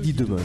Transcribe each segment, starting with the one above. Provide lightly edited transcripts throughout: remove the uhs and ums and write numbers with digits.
Elodie Demone.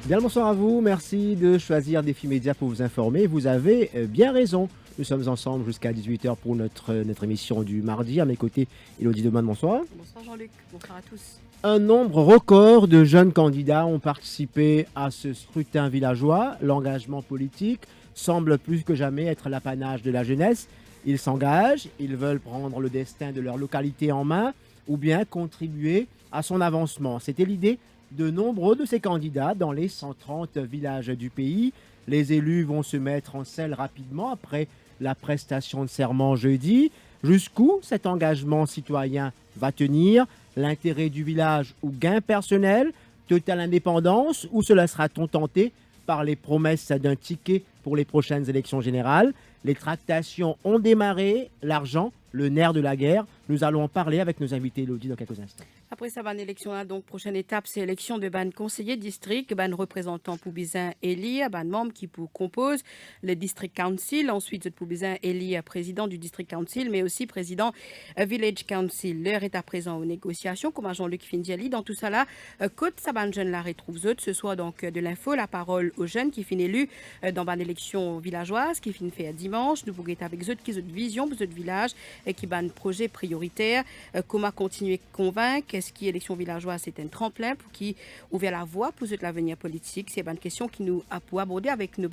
Bien le bonsoir à vous, merci de choisir Défi Média pour vous informer. Vous avez bien raison. Nous sommes ensemble jusqu'à 18h pour notre émission du mardi. À mes côtés, Elodie Demone, bonsoir. Bonsoir Jean-Luc, bonsoir à tous. Un nombre record de jeunes candidats ont participé à ce scrutin villageois. L'engagement politique semble plus que jamais être l'apanage de la jeunesse. Ils s'engagent, ils veulent prendre le destin de leur localité en main ou bien contribuer à son avancement. C'était l'idée de nombreux de ces candidats dans les 130 villages du pays. Les élus vont se mettre en selle rapidement après la prestation de serment jeudi. Jusqu'où cet engagement citoyen va tenir? L'intérêt du village ou gain personnel? Totale indépendance ou se laissera-t-on tenter par les promesses d'un ticket pour les prochaines élections générales? Les tractations ont démarré, l'argent, le nerf de la guerre. Nous allons en parler avec nos invités Elodie dans quelques instants. Après sa bonne élection là, donc prochaine étape, c'est l'élection de ban conseiller district, ban représentant pour Bizin éli, ban membre qui compose le district council, ensuite pour Bizin éli président du district council, mais aussi président village council. L'heure est à présent aux négociations, comme Jean-Luc Findiali. Dans tout ça là, côte sa ban jeune la retrouve ce soir donc de l'info, la parole aux jeunes qui finissent élus dans ban élection villageoise, qui finit fait dimanche. Nous pourrons avec eux qui ont vision pour ce village et qui ban projet prioritaire, comment continuer à convaincre. Est-ce qu'élection villageoise c'est un tremplin pour qui ouvre la voie pour l'avenir politique? C'est une question qui nous a pour aborder avec nos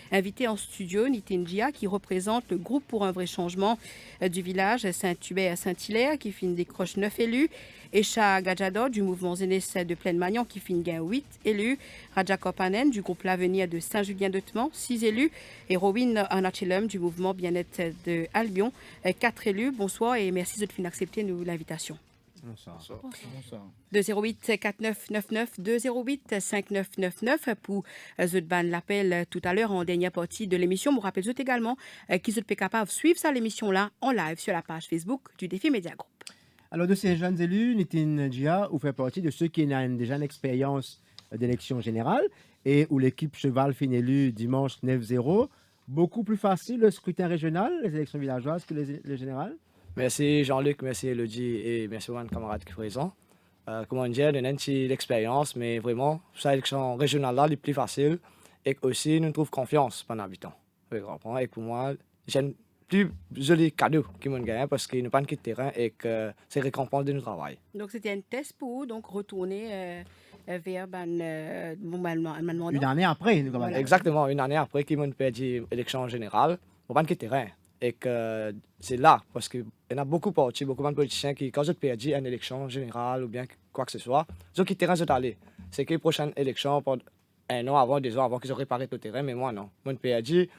invités en studio. Nitinjia qui représente le groupe pour un vrai changement du village Saint-Hubert à Saint-Hilaire qui finit décroche 9 élus. Echa Gadjado du mouvement Zénès de Plaine-Magnan qui finit gain 8 élus. Raja Kopanen du groupe L'Avenir de Saint-Julien-de-Teman 6 élus. Et Rowin Anachelum du mouvement Bien-être de Albion 4 élus. Bonsoir et merci de accepter l'invitation. Bonsoir. 208 4999 208 5999 pour Zodban l'appel tout à l'heure en dernière partie de l'émission. Je vous rappelle également qu'ils sont capables de suivre ça l'émission là en live sur la page Facebook du Défi Média Group. Alors de ces jeunes élus, Nitin Jia, vous faites partie de ceux qui ont déjà une expérience d'élection générale et où l'équipe Cheval finit élue dimanche 9-0. Beaucoup plus facile le scrutin régional, les élections villageoises que les générales? Merci Jean-Luc, merci Elodie et merci aux camarades qui sont présents. Comme on dit, on a une petite expérience, mais vraiment, cette élection régionale-là est plus facile et aussi nous trouvons confiance pendant l'habitant. Et pour moi, j'ai un plus joli cadeau qui m'ont gagné parce qu'il n'y a pas de terrain et que c'est récompense de notre travail. Donc c'était un test pour vous, donc retourner vers mandat. Une année après, nous Voilà. Exactement, une année après qu'ils m'ont perdu l'élection générale, pour pas de terrain. Et que c'est là, parce qu'il y en a beaucoup de politiciens qui, quand ils ont perdu une élection générale ou bien quoi que ce soit, ils ont quitté le terrain, ils ont allé. C'est que les prochaines élections, pour un an avant, 2 ans avant qu'ils ont réparé tout le terrain, mais moi non. Moi, j'ai perdu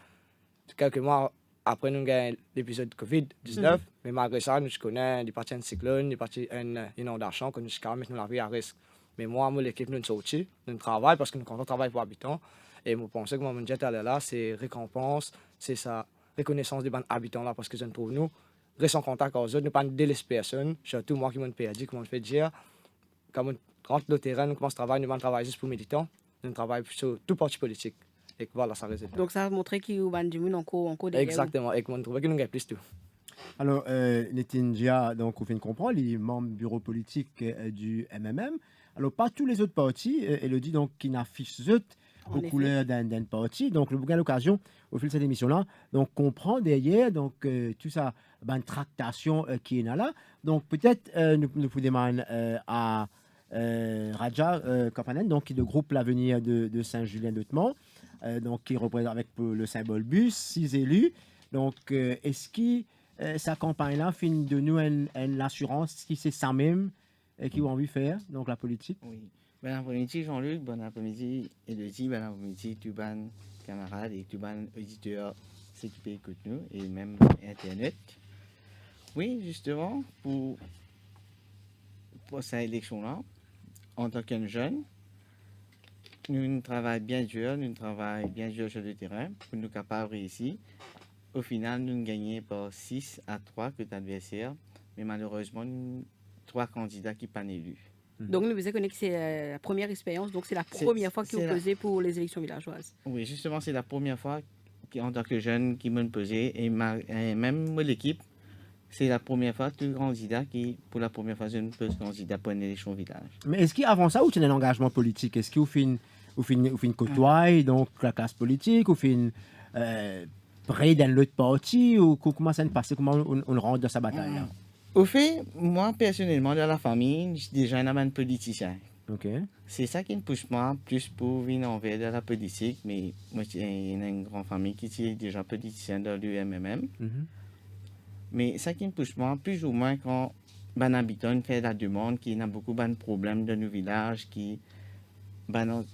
quelques mois après nous avons gagné l'épisode Covid-19, mais malgré ça, nous connaissons des parties de cyclone, des parties d'une inondation, que nous sommes mettre la vie à risque. Mais moi, l'équipe, nous sommes sortis, nous travaillons parce que nous comptons travailler pour habitants. Et je pense que mon budget là, c'est récompense, c'est ça. Reconnaissance des habitants là parce que je ne trouve nous reste en contact avec eux, ne pas délaisser personne, surtout moi qui m'en perdu, comment je fais dire, quand on rentre le terrain, nous commençons à travailler, nous travaillons juste pour militants, nous travaillons sur tout parti politique et voilà ça résultat. Donc ça a montré qu'il y a du monde encore derrière. Exactement, et qu'on trouve que nous gagnons plus tout. Alors, Nitin Jia, donc, vous faites comprendre, il est membre du bureau politique du MMM. Alors, pas tous les autres partis, Elodie, donc, qui n'affichent aux couleurs d'un parti. Donc, le bouquin l'occasion, au fil de cette émission-là, donc, comprend derrière, donc, tout ça, une tractation qui est là. Donc, peut-être, nous pouvons demander à Raja Kopanen, donc, qui est le groupe L'Avenir de Saint-Julien-de-Teman, donc, qui représente avec le symbole bus, 6 élus. Donc, est-ce que sa campagne-là fait de nous une assurance qui c'est ça même qui a envie de faire, donc la politique? Oui. Bon après-midi Jean-Luc, bon après-midi Elodie, bon après-midi tous les camarades et tous les auditeurs qui écoutent nous et même Internet. Oui, justement, pour cette élection-là, en tant que jeune, nous travaillons bien dur sur le terrain pour nous capables de réussir. Au final, nous gagnons par 6-3 que l'adversaire, mais malheureusement, 3 candidats qui ne sont pas élus. Donc, nous vous savez que c'est la première expérience, donc c'est la première fois que vous posez pour les élections villageoises. Oui, justement, c'est la première fois en tant que jeune qui me posé et même l'équipe c'est la première fois que candidat qui, pour la première fois, je ne peux candidat pour une élection village. Mais est-ce qu'avant ça, vous tenez un engagement politique? Est-ce que vous finissez côtoyer donc la classe politique, vous finissez près d'un autre parti, ou comment ça se passe? Comment on rentre dans sa bataille là? Au fait, moi, personnellement, dans la famille, je suis déjà un politicien. Ok. C'est ça qui me pousse moi plus pour venir envers de la politique, mais moi, j'ai une grande famille qui est déjà politicien dans l'UMMM. Mhm. Mais ça qui me pousse moi, plus ou moins quand un habitant fait la demande, qu'il y a beaucoup de problèmes dans nos villages, qui ont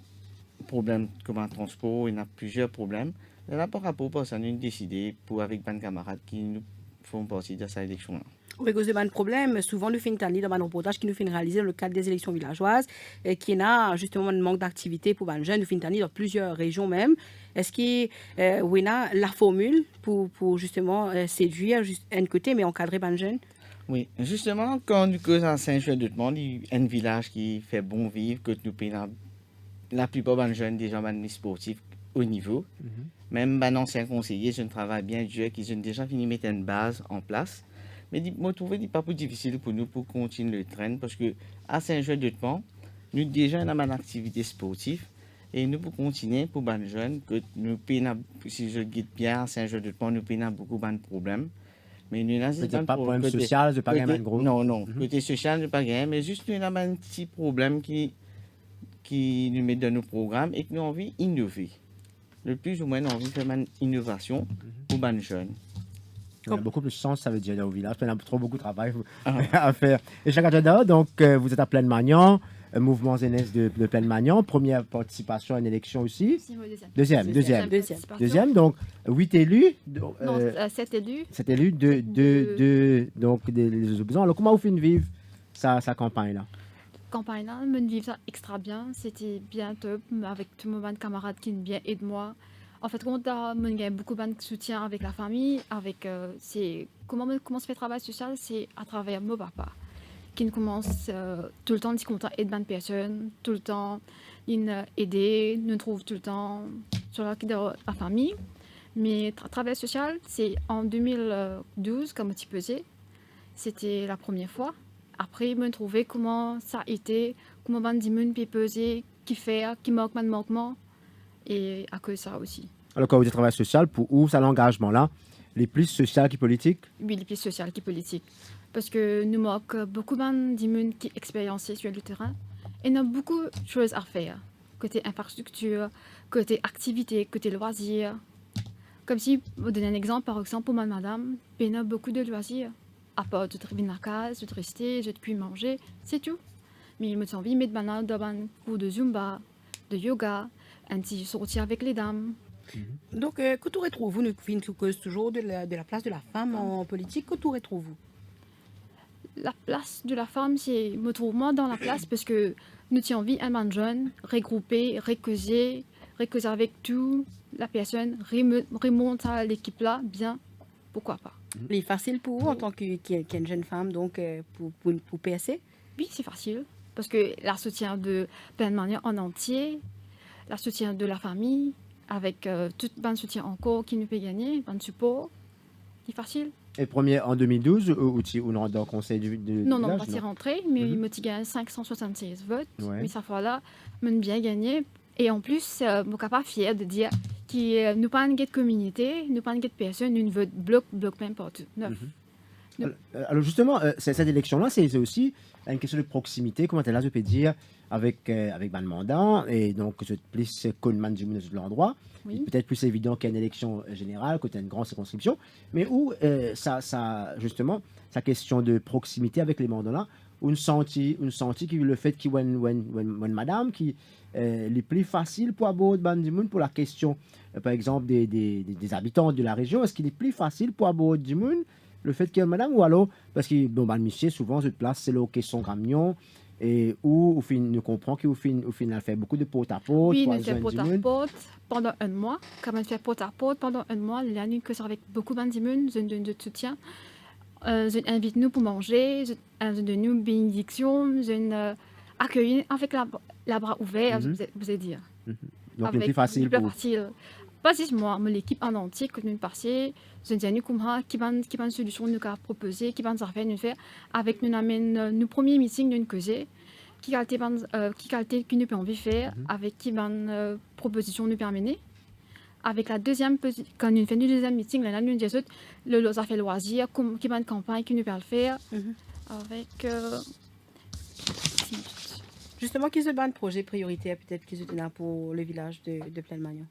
problèmes comme un transport, il y a plusieurs problèmes. Là, par rapport à ça, nous avons décidé, pour, avec des camarades qui nous font partie de cette élection-là. Oui, cause de ban problème, souvent nous finissons dans un reportage qui nous fait réaliser dans le cadre des élections villageoises, et qui a justement un manque d'activité pour les jeunes, nous finissons dans plusieurs régions même. Est-ce qu'il y a la formule pour justement séduire un côté, mais encadrer les jeunes? Oui, justement, quand nous causons à Saint-Jean-de-Monde, il y a un village qui fait bon vivre, que nous payons la plupart des jeunes, des gens sportifs au niveau. Même les anciens conseillers, je travaille bien dur, qui ont déjà fini de mettre une base en place. Mais je trouve que ce n'est pas plus difficile pour nous pour continuer le train, parce que à Saint-Jean-de-Monde, nous déjà avons une activité sportive, et nous pouvons continuer pour les jeunes, que nous payons, si je guide bien à Saint-Jean-de-Monde, nous payons beaucoup de problèmes. Mais nous n'avons Pas de problème social, de pas gagner un gros. Non. Côté social, nous pas gagner, mais juste nous avons un petit problème qui nous met dans nos programmes et que nous avons envie d'innover. Le plus ou moins, nous avons envie de faire une innovation pour les jeunes. Il y a beaucoup plus de chance, ça veut dire, au village. Il y a trop beaucoup de travail à faire. Et chaque agenda, donc, vous êtes à Plaine-Magnan, mouvement jeunesse de Plaine-Magnan, première participation à une élection aussi. Deuxième, donc 8 élus. Non, 7 élus. 7 élus, donc des opposants. Alors, comment vous faites vivre sa campagne-là? Campagne-là, je me vivre ça extra bien. C'était bien top, avec tous mes camarades qui bien aident moi. En fait, quand on a beaucoup de soutien avec la famille, avec comment se fait le travail social, c'est à travers mon papa, qui nous commence tout le temps à content aider bonnes personnes, tout le temps aider, nous trouve tout le temps sur la famille. Mais travail social, c'est en 2012, comme tu peux dire, c'était la première fois. Après, je me trouvais comment ça a été, comment on dit peut peser, qui fait, qui manque de manquement, et à cause de ça aussi. Alors, quand vous dites travail social, pour où ça l'engagement-là? Les plus social qui politique? Oui, les plus social qui politique. Parce que nous manque beaucoup d'immunes qui expérimentent sur le terrain, et nous avons beaucoup de choses à faire, côté infrastructure, côté activité, côté loisirs. Comme si, vous donner un exemple, par exemple, pour madame, il y a beaucoup de loisirs. À part de venir à la case, de rester, de puis manger, c'est tout. Mais il me semble de mettre dans un cours de zumba, de yoga, un petit sortir avec les dames. Donc, que tu retrouves-vous, nous cause toujours de la place de la femme en politique, que tu retrouves-vous? La place de la femme, c'est me trouve moi dans la place parce que nous avons envie un man jeune, regrouper, recauser avec tout la personne, remonter à l'équipe là, bien, pourquoi pas. C'est facile pour vous en tant qu'une jeune femme donc pour PSC? Oui, c'est facile parce que la soutien de plein de manières en entier, la soutien de la famille, avec tout le soutien encore qui nous peut gagner, le support, c'est facile. Et premier en 2012, où on rentre dans le conseil du non, village, pas s'y rentrer, mais il me gagne 576 votes. Ouais. Mais ça fois-là, je bien gagné. Et en plus, je suis pas fière de dire que nous pas une communauté, nous pas une personne, une vote bloc même partout. Neuf. Alors justement, cette élection-là, c'est aussi une question de proximité, comment là je peux dire, avec le mandat, et donc c'est plus connu du monde de l'endroit. Oui. Peut-être plus évident qu'il y a une élection générale, quand il y a une grande circonscription, mais où justement, sa question de proximité avec les mandats-là, on sentit que le fait qu'il y ait une madame qui est plus facile pour aborder du monde pour la question, par exemple, des habitants de la région, est-ce qu'il est plus facile pour aborder du monde le fait qu'il y ait une madame, ou alors, parce que bon, le monsieur, souvent, cette place, c'est la question camion, et où nous comprenons qu'au final, fait beaucoup de porte-à-porte. Oui, nous fait porte-à-porte pendant un mois. Quand on fait porte-à-porte pendant un mois, la nuit que c'est avec beaucoup d'immunes, de soutien. Je invite nous pour manger, je donne nous bénédiction, je accueillir avec la bras ouvert, vous allez dire. Donc, c'est plus facile pour vous. pas juste moi, mais l'équipe en entier que nous passons, je dis comme ça, qui va une solution nous a proposé, qui va nous faire nous faire avec nous amène nos premiers meetings nous causer, qui nous peut envie faire, avec qui van proposition nous permet. Avec la deuxième, quand nous faisons le deuxième meeting, là, nous disons le affaires loisirs, qui va une campagne qui nous peut le faire, avec. Justement, qu'ils ont un projet prioritaire peut-être qu'ils ont là pour le village de Plenmagnon.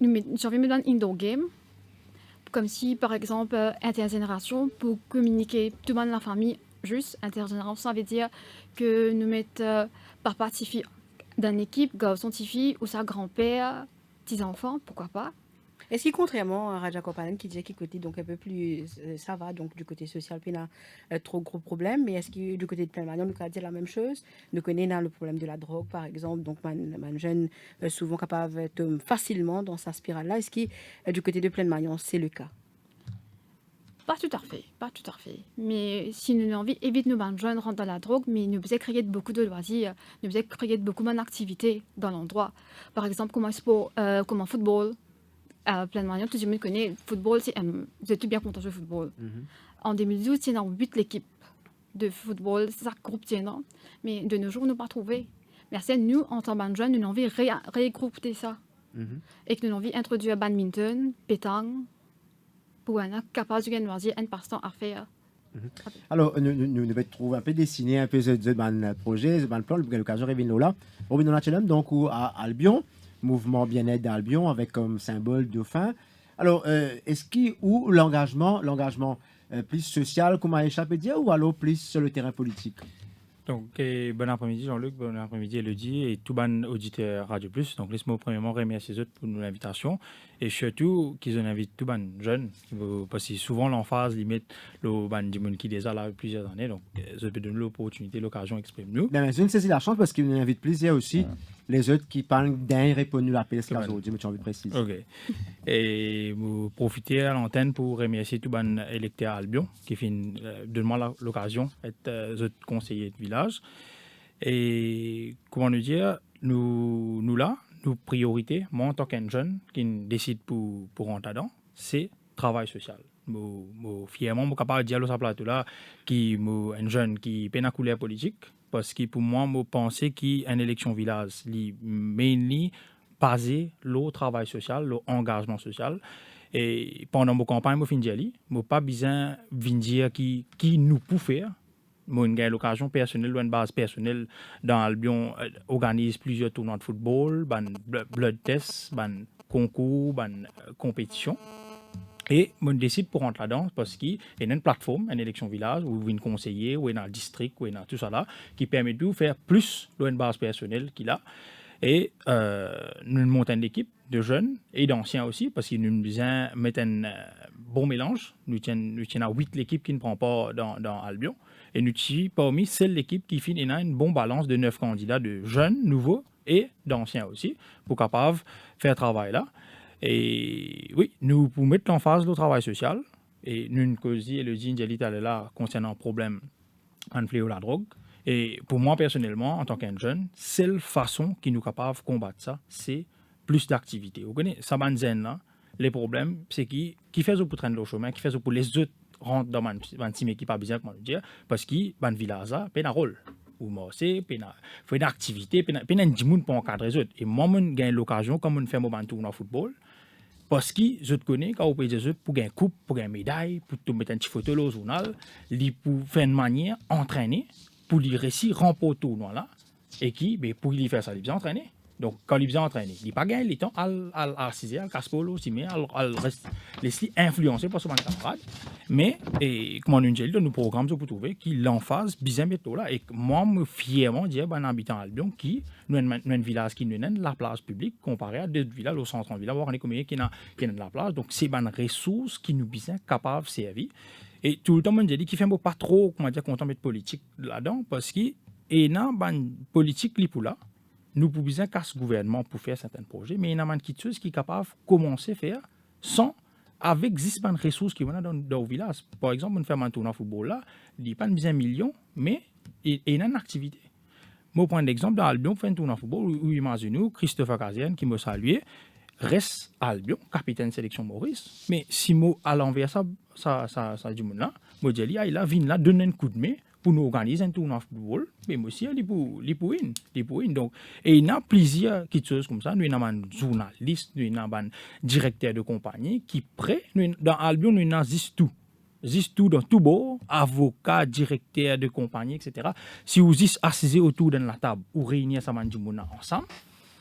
J'ai envie de me donner un indoor game, comme si par exemple intergénération pour communiquer tout le monde dans la famille. Juste intergénération, ça veut dire que nous mettons par partie fille d'une équipe, garçon, fille ou sa grand-père, petits-enfants, pourquoi pas. Est-ce que contrairement à Raja Kopanen qui disait qu'il côté donc un peu plus ça va donc du côté social puis n'a trop gros problème, mais est-ce que du côté de Plenmagnon nous dire la même chose? Nous connaissons le problème de la drogue par exemple, donc man jeune souvent capable de tomber facilement dans sa spirale là. Est-ce que du côté de Plenmagnon c'est le cas? Pas tout à fait. Mais si nous avons envie, évite nous ben jeunes rentrent dans la drogue, mais nous faisons créer beaucoup de loisirs, nous faisons créer beaucoup d'activités dans l'endroit. Par exemple, comme sport, comme football. Plenmagnon, tout le monde connaît le football, vous êtes bien content de football. En 2012, il y a 8 l'équipe de football, c'est ça groupe tiennant, mais de nos jours, nous pas trouvé. Mais c'est nous, en tant que jeunes, nous avons envie de regrouper ça. Et que nous avons envie d'introduire badminton, pétanque, pour être capable de gagner loisir, un passe-temps à faire. Alors, nous devons trouver un peu dessiner un peu ce projet, ce plan, l'occasion de revenir là. Robin Chelem, donc à Albion, mouvement bien-être d'Albion avec comme symbole dauphin. Alors, est-ce où l'engagement plus social, comment échappé dire, ou alors plus sur le terrain politique? Donc, bon après-midi Jean-Luc, bon après-midi Elodie et tout bon auditeur Radio Plus. Donc, laisse-moi premièrement remercier les autres pour l'invitation et surtout qu'ils ont invité tout bon jeunes parce que souvent l'emphase limite le ban du monde qui déjà là plusieurs années. Donc, je peux donner l'opportunité, l'occasion d'exprimer nous. Mais je ne sais si la chance parce qu'ils nous invitent plusieurs aussi. Les autres qui parlent d'un répondre à l'appel, c'est aujourd'hui, mais tu as envie de préciser. Ok. Et vous profitez à l'antenne pour remercier tout bon électeur Albion qui fait donne-moi l'occasion d'être conseiller de village. Et comment nous dire, nous là, nos priorités, moi en tant qu'un jeune qui décide pour rentrer dedans, c'est travail social. Fièrement, je suis capable de dire à plateau là, qui un jeune qui peine à couler politique. Parce que pour moi, je pense qu'une élection village, mainly basé le travail social, l'engagement social. Et pendant ma campagne, je n'ai pas besoin de dire qui nous peut faire. J'ai l'occasion personnelle, une base personnelle dans Albion, organise plusieurs tournois de football, blood test, concours, compétition. Et je décide pour rentrer là-dedans parce qu'il y a une plateforme, une élection village, où il y a un conseiller, où il y a un district, où il y a tout ça là, qui permet de faire plus une base personnelle qu'il a. Et nous montons une équipe de jeunes et d'anciens aussi, parce que nous besoin mettre un bon mélange. Nous tenons à 8 l'équipe qui ne prend pas dans Albion. Et nous sommes parmi celle l'équipe qui finit une bonne balance de 9 candidats de jeunes, nouveaux et d'anciens aussi, pour capable faire travail là. Et oui, nous pour mettre en phase le travail social, et nous causions et le dit là concernant le problème en fléau la drogue. Et pour moi personnellement, en tant qu'un jeune, seule façon qui nous capable de combattre ça, c'est plus d'activité. Vous connaissez, ça là, les problèmes, c'est qui fait pour traîner le chemin, qui fait pour les autres rentrer dans une team équipe, pas besoin comment le dire, parce que dans village a un rôle. Ou moi c'est faut une activité, un petit monde pour encadrer les autres. Et moi je gagne l'occasion comme on fait un tour dans football. Parce que je te connais, quand vous payez des autres pour gagner une coupe, pour gagner une médaille, pour te mettre un petit photo au journal, pour faire une manière, entraîner, pour lui réussir, remporter le tournoi là, et qui, pour lui faire ça, il vient entraîner. Donc, quand il vient entraîner, il n'a pas gagné le temps, à 6 heures, à Caspolo aussi, mais il reste influencé par son camarade. Mais, comment nous dit, nous programmes pour trouver qu'il l'emphase bien bientôt là. Et moi, je fièrement dire, un habitant Albion qui, nous avons un village qui nous donne la place publique comparé à d'autres villages au centre de village, on est combien qui n'a la place. Donc, c'est une ressource qui nous sont capables de servir. Et tout le temps, je dis qu'il ne fait pas trop, comment dire, content de mettre politique là-dedans, parce qu'il y a une politique qui est là. Nous pouvons besoin qu'à ce gouvernement pour faire certains projets, mais il y a une chose qui est capable de commencer à faire sans, avec des ressources qui vont dans le village. Par exemple, on fait un tournoi de football là, il n'y a pas besoin de millions, mais il y a une activité. Moi, je prends l'exemple dans Albion, on fait un tournoi de football où imaginez-nous Christopher Kazian qui me salue, reste à Albion, capitaine sélection Maurice. Mais si moi à l'envers ça du monde là, moi dis il a vinn là donner un coup de main pour nous organiser un tournoi de football. Mais moi aussi il pour win. Donc et il y a plusieurs qui choses comme ça, nous avons un journaliste, nous avons un directeur de compagnie qui prêt dans Albion nous avons juste tout dans tout bord, avocat, directeur de compagnie, etc. Si vous êtes assis autour de la table ou réunir ça ensemble,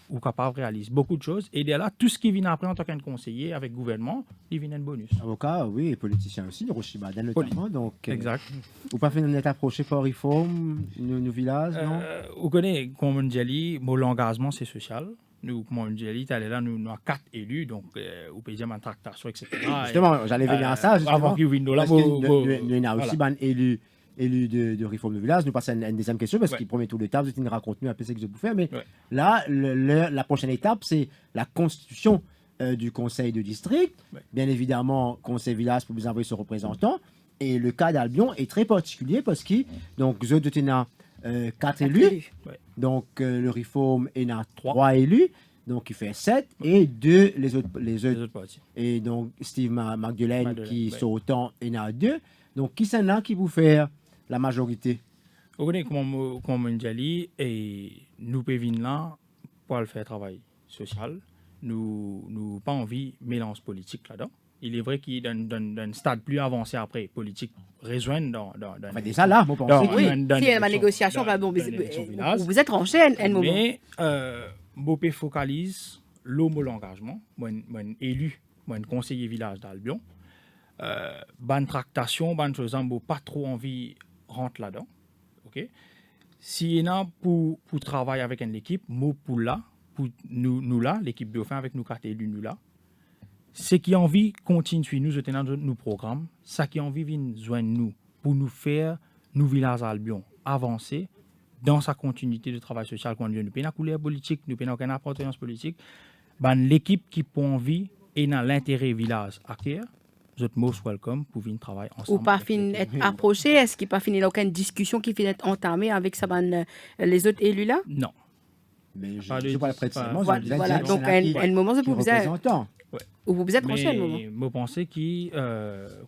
ou capable de réaliser beaucoup de choses. Et de là, tout ce qui vient après en tant qu'un conseiller avec le gouvernement, il vient un bonus. Avocat, oui, et politicien aussi, le Rochibaden notamment. Donc, Exact. Vous pas fait une approche par réforme, nos villages, non? Vous connaissez, comme on dit, l'engagement, c'est social. Nous, comme on dit, nous avons 4 élus, donc au pays, en tractation, etc. Justement, j'allais venir à ça. Avant qu'il vienne là, nous avons aussi un élu de réforme de village. Nous passons à une deuxième question parce qu'il promet tout le temps. Vous raconter un peu ce que je peux faire. Mais là, la prochaine étape, c'est la constitution du conseil de district. Bien évidemment, conseil village pour vous envoyer ce représentant. Et le cas d'Albion est très particulier parce que donc vous avez 4 élus. Donc le réforme est à 3 élus. Donc il fait 7 et 2 les autres partis. Et donc Steve Magdelaine qui sont autant et à 2. Donc qui c'est là qui vous fait la majorité? Vous connaissez comment on dit, et nous pouvons là pour le faire travail social. Nous n'avons pas envie de mélange politique là-dedans. Il est vrai qu'il dans un stade plus avancé après, politique rejoignent dans déjà là, vous pensez oui, s'il y a une négociation, vous êtes en chaîne, un moment. Mais, je focalise l'engagement, moi, élu, moi, conseiller village d'Albion. Bonne tractation, bonne chose, pas trop envie rentre là-dedans. Ok. Si y en a pour travailler avec une équipe, moi pour là, pour nous là, l'équipe Dauphin avec nous 4 élus nous là. C'est qui a envie continuer nous dans nos programmes, ça qui a envie de joindre nous pour nous faire nous village Albion avancer dans sa continuité de travail social qu'on vient. Nous pas couleur politique, nous pas aucune appartenance politique. L'équipe qui a envie et dans l'intérêt village à cœur, vous êtes most welcome pour venir travailler ensemble. Ou pas fin être approché, est-ce qu'il pas fini aucune discussion qui finit être entamée avec ça, les autres élus là? Non. Mais je ne suis pas prêt de voilà, donc un moment où vous êtes tranché un moment. Je pense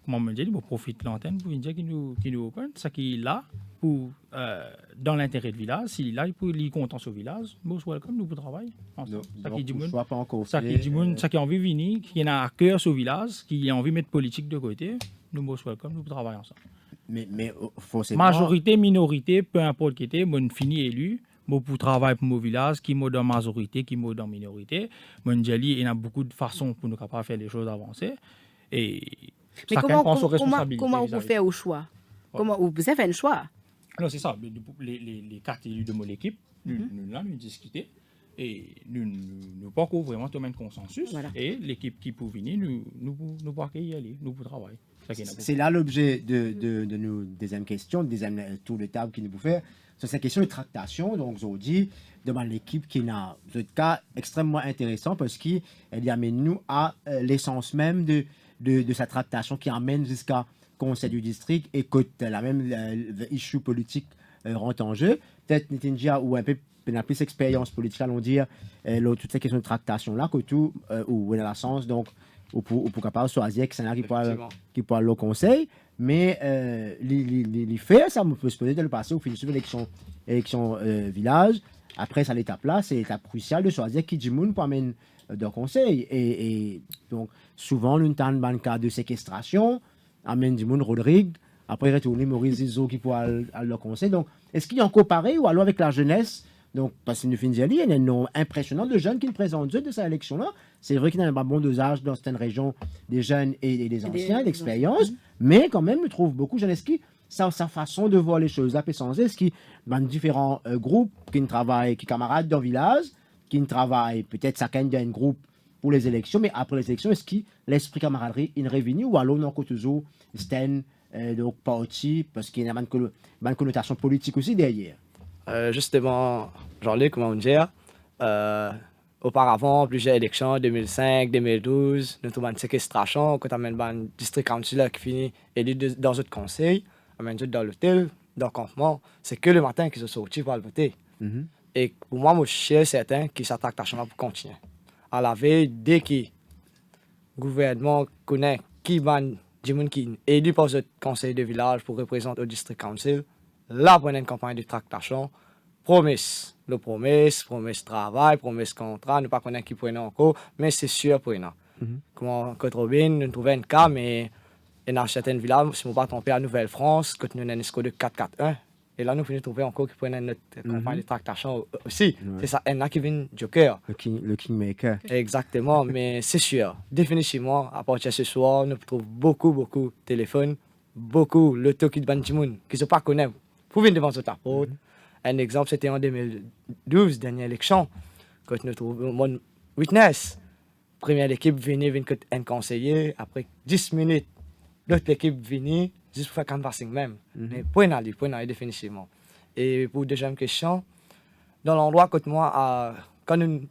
comment me dire, je profite de l'antenne pour dire qu'il nous open, ça qui est là pour dans l'intérêt du village, s'il est là pour lui content sur le village, most welcome nous pour travailler ensemble. Ça qui a envie de venir, qui a à cœur sur le village, qui a envie de mettre politique de côté, nous most welcome nous pour travailler ensemble. Mais forcément majorité, minorité, peu importe qui était, mon fini élu. Moi, pour travailler pour mon village, qui est dans majorité, qui est dans minorité. Moi, il y a beaucoup de façons pour nous capables faire les choses avancer. Et mais comment vous faites au choix? Comment vous avez fait un choix? Alors, c'est ça. Les 4 élus de mon équipe, nous discuter. Et nous pas vraiment tomber un consensus. Voilà. Et l'équipe qui peut venir, nous pouvons y aller, nous pouvons travailler. C'est là l'objet de nos deuxième question, deuxième tour de table qui nous fait. C'est cette question de tractation. Donc, je vous dis, devant l'équipe qui a un cas extrêmement intéressant parce qu'il amène nous à l'essence même de sa tractation qui amène jusqu'à conseil du district et que la même issue politique rentre en jeu. Peut-être Nitinja ou un peu plus d'expérience politique, allons dire, toutes ces questions de tractation là, que tout, ou dans la sens, donc, ou pour capable choisir que c'est là qui parle au conseil. Mais les faits, ça me peut se poser de le passé au fil de l'élection village. Après, ça l'étape là, c'est l'étape cruciale de choisir qui dit moun pour amener dans le conseil. Et donc, souvent, nous avons dans le cas de séquestration, amène du moun Rodrigue, après retourner Maurice Zizou qui pourra aller le conseil. Donc, est-ce qu'il y a encore pareil ou alors avec la jeunesse? Donc, parce que nous finissons, il y a un nombre impressionnant de jeunes qui nous présentent de cette élection-là. C'est vrai qu'il y a un bon dosage dans certaines régions des jeunes et des anciens, d'expérience, mais quand même, nous trouvons beaucoup de jeunes qui, sa façon de voir les choses, là, est-ce qu'il y a différents groupes qui travaillent, qui camarades dans le village, qui travaillent peut-être chacun d'un groupe pour les élections, mais après les élections, est-ce que l'esprit camaraderie est revenu ou alors, non, toujours, c'est donc parti, parce qu'il y a une connotation politique aussi derrière? Justement, Jean-Luc, comment on dit, auparavant, plusieurs élections, 2005, 2012, nous avons une séquestration, quand on a un district council qui finit élu dans notre conseil, on a dans l'hôtel, dans le campement, c'est que le matin qu'ils sont sortis pour aller voter. Et pour moi, je suis certain que cette tractation pour continuer. à la veille, dès que le gouvernement connaît qui ban du monde qui est élu par le conseil de village pour représenter au district council, là, pour une campagne de tractation, promesse travail, promesse contrat, nous ne connaissons pas qui prenne encore, mais c'est sûr pour nous. Comme Côte Robin, nous trouvons un cas, mais il y a certaines villages, si nous ne pas tromper à Nouvelle-France, que nous avons un score de 4-4-1. Et là, nous finissons trouver encore qui prennent notre campagne de tractation aussi. C'est ça, il y en a qui viennent joker. Le Kingmaker. Exactement, mais c'est sûr, définitivement, à partir de ce soir, nous trouvons beaucoup de téléphones, beaucoup le toki de Banjimoun, qui ne se pas connaissent, pour venir devant notre porte. Un exemple, c'était en 2012, dernière élection, quand nous trouvons mon witness. Première équipe venait un conseiller, après 10 minutes, l'autre équipe venait, juste pour faire canvassing même. Mais point aller définitivement. Et pour deuxième question, dans l'endroit que moi, quand une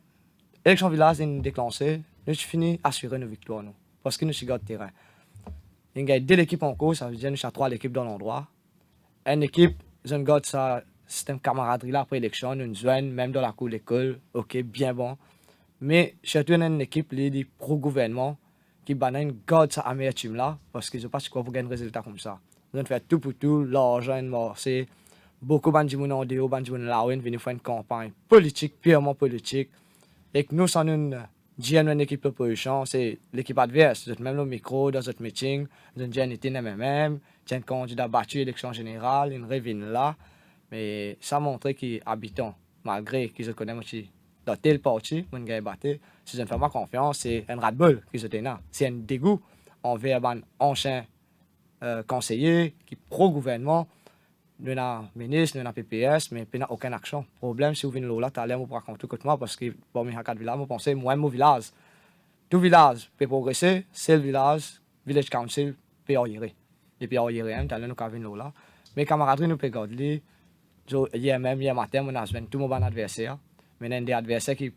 élection village est déclenchée, nous finissons assurer nos victoires. Parce que nous sommes de terrain. Il y a 2 équipes en cours, ça veut dire que nous avons 3 équipes dans l'endroit. Une équipe, je garde ça, c'est une camaraderie là après l'élection, nous joignons même dans la cour de l'école, ok, bien bon. Mais surtout, une équipe qui est pro-gouvernement, qui garde ça amertume là, parce que je ne sais pas quoi pour gagner un résultat comme ça. Nous avons fait tout pour tout, l'argent, c'est beaucoup de gens en dehors, de gens là, venir faire une campagne politique, purement politique. Et que nous sommes une équipe d'opposition, c'est l'équipe adverse. Nous même le micro dans notre meeting, nous avons été même, un candidat battu à l'élection générale, une revient là. Mais ça montre qu'ils habitent, malgré qu'ils se connaissent aussi. Dans tel parti, mon gars est battu. Si je ne fais pas confiance, c'est un ras-le-bol qui se tient. C'est un dégoût envers un ancien conseiller qui est pro-gouvernement. Nous avons ministre, nous avons PPS, mais nous n'avons aucune action. Le problème, si vous venez là, vous allez me raconter que moi, parce que pour mes 4 villages, je pense que moi, mon village. Tout village peut progresser, c'est le village council peut y aller. Et puis, y aller, nous allons venir là. Mes camarades, nous peuvent garder. Hier matin, on a vu tout mon adversaire. Mais il y a des adversaires qui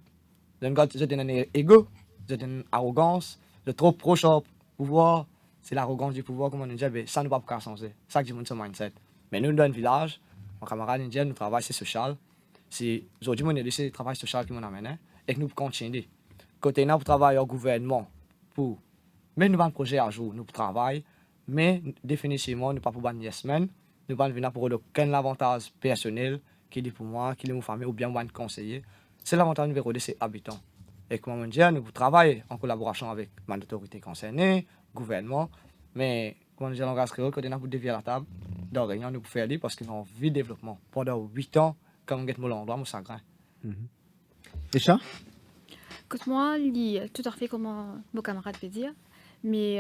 ont un ego, une arrogance, de trop proche au pouvoir. C'est l'arrogance du pouvoir, comme on dit, mais ça ne va pas changer. C'est ça que je dis, ce mindset. Mais nous, dans le village, mon camarade indien, nous travaillons sur social. C'est aujourd'hui, on a laissé le travail social qui nous amène et que nous continuons. Côté nous, pour travailler au gouvernement, mais nous avons un projet à jour, nous travaillons, mais définitivement, nous ne pouvons pas pour une semaine, nous ne venir pour aucun avantage personnel qui est pour moi, qui est pour ma famille ou bien pour un conseiller. C'est l'avantage numéro 2, c'est habitants. Et comme on dit, nous travaillons en collaboration avec l'autorité concernée, le gouvernement, mais comme on dit, langage créole, quand on a pour dévier la table, dans la réunion, nous pouvons faire aller parce qu'on a envie de développement. Pendant 8 ans, comme on gagne mon endroit, mon chagrin. Et ça? Écoute, moi, tout à fait comme mon camarade peut dire, mais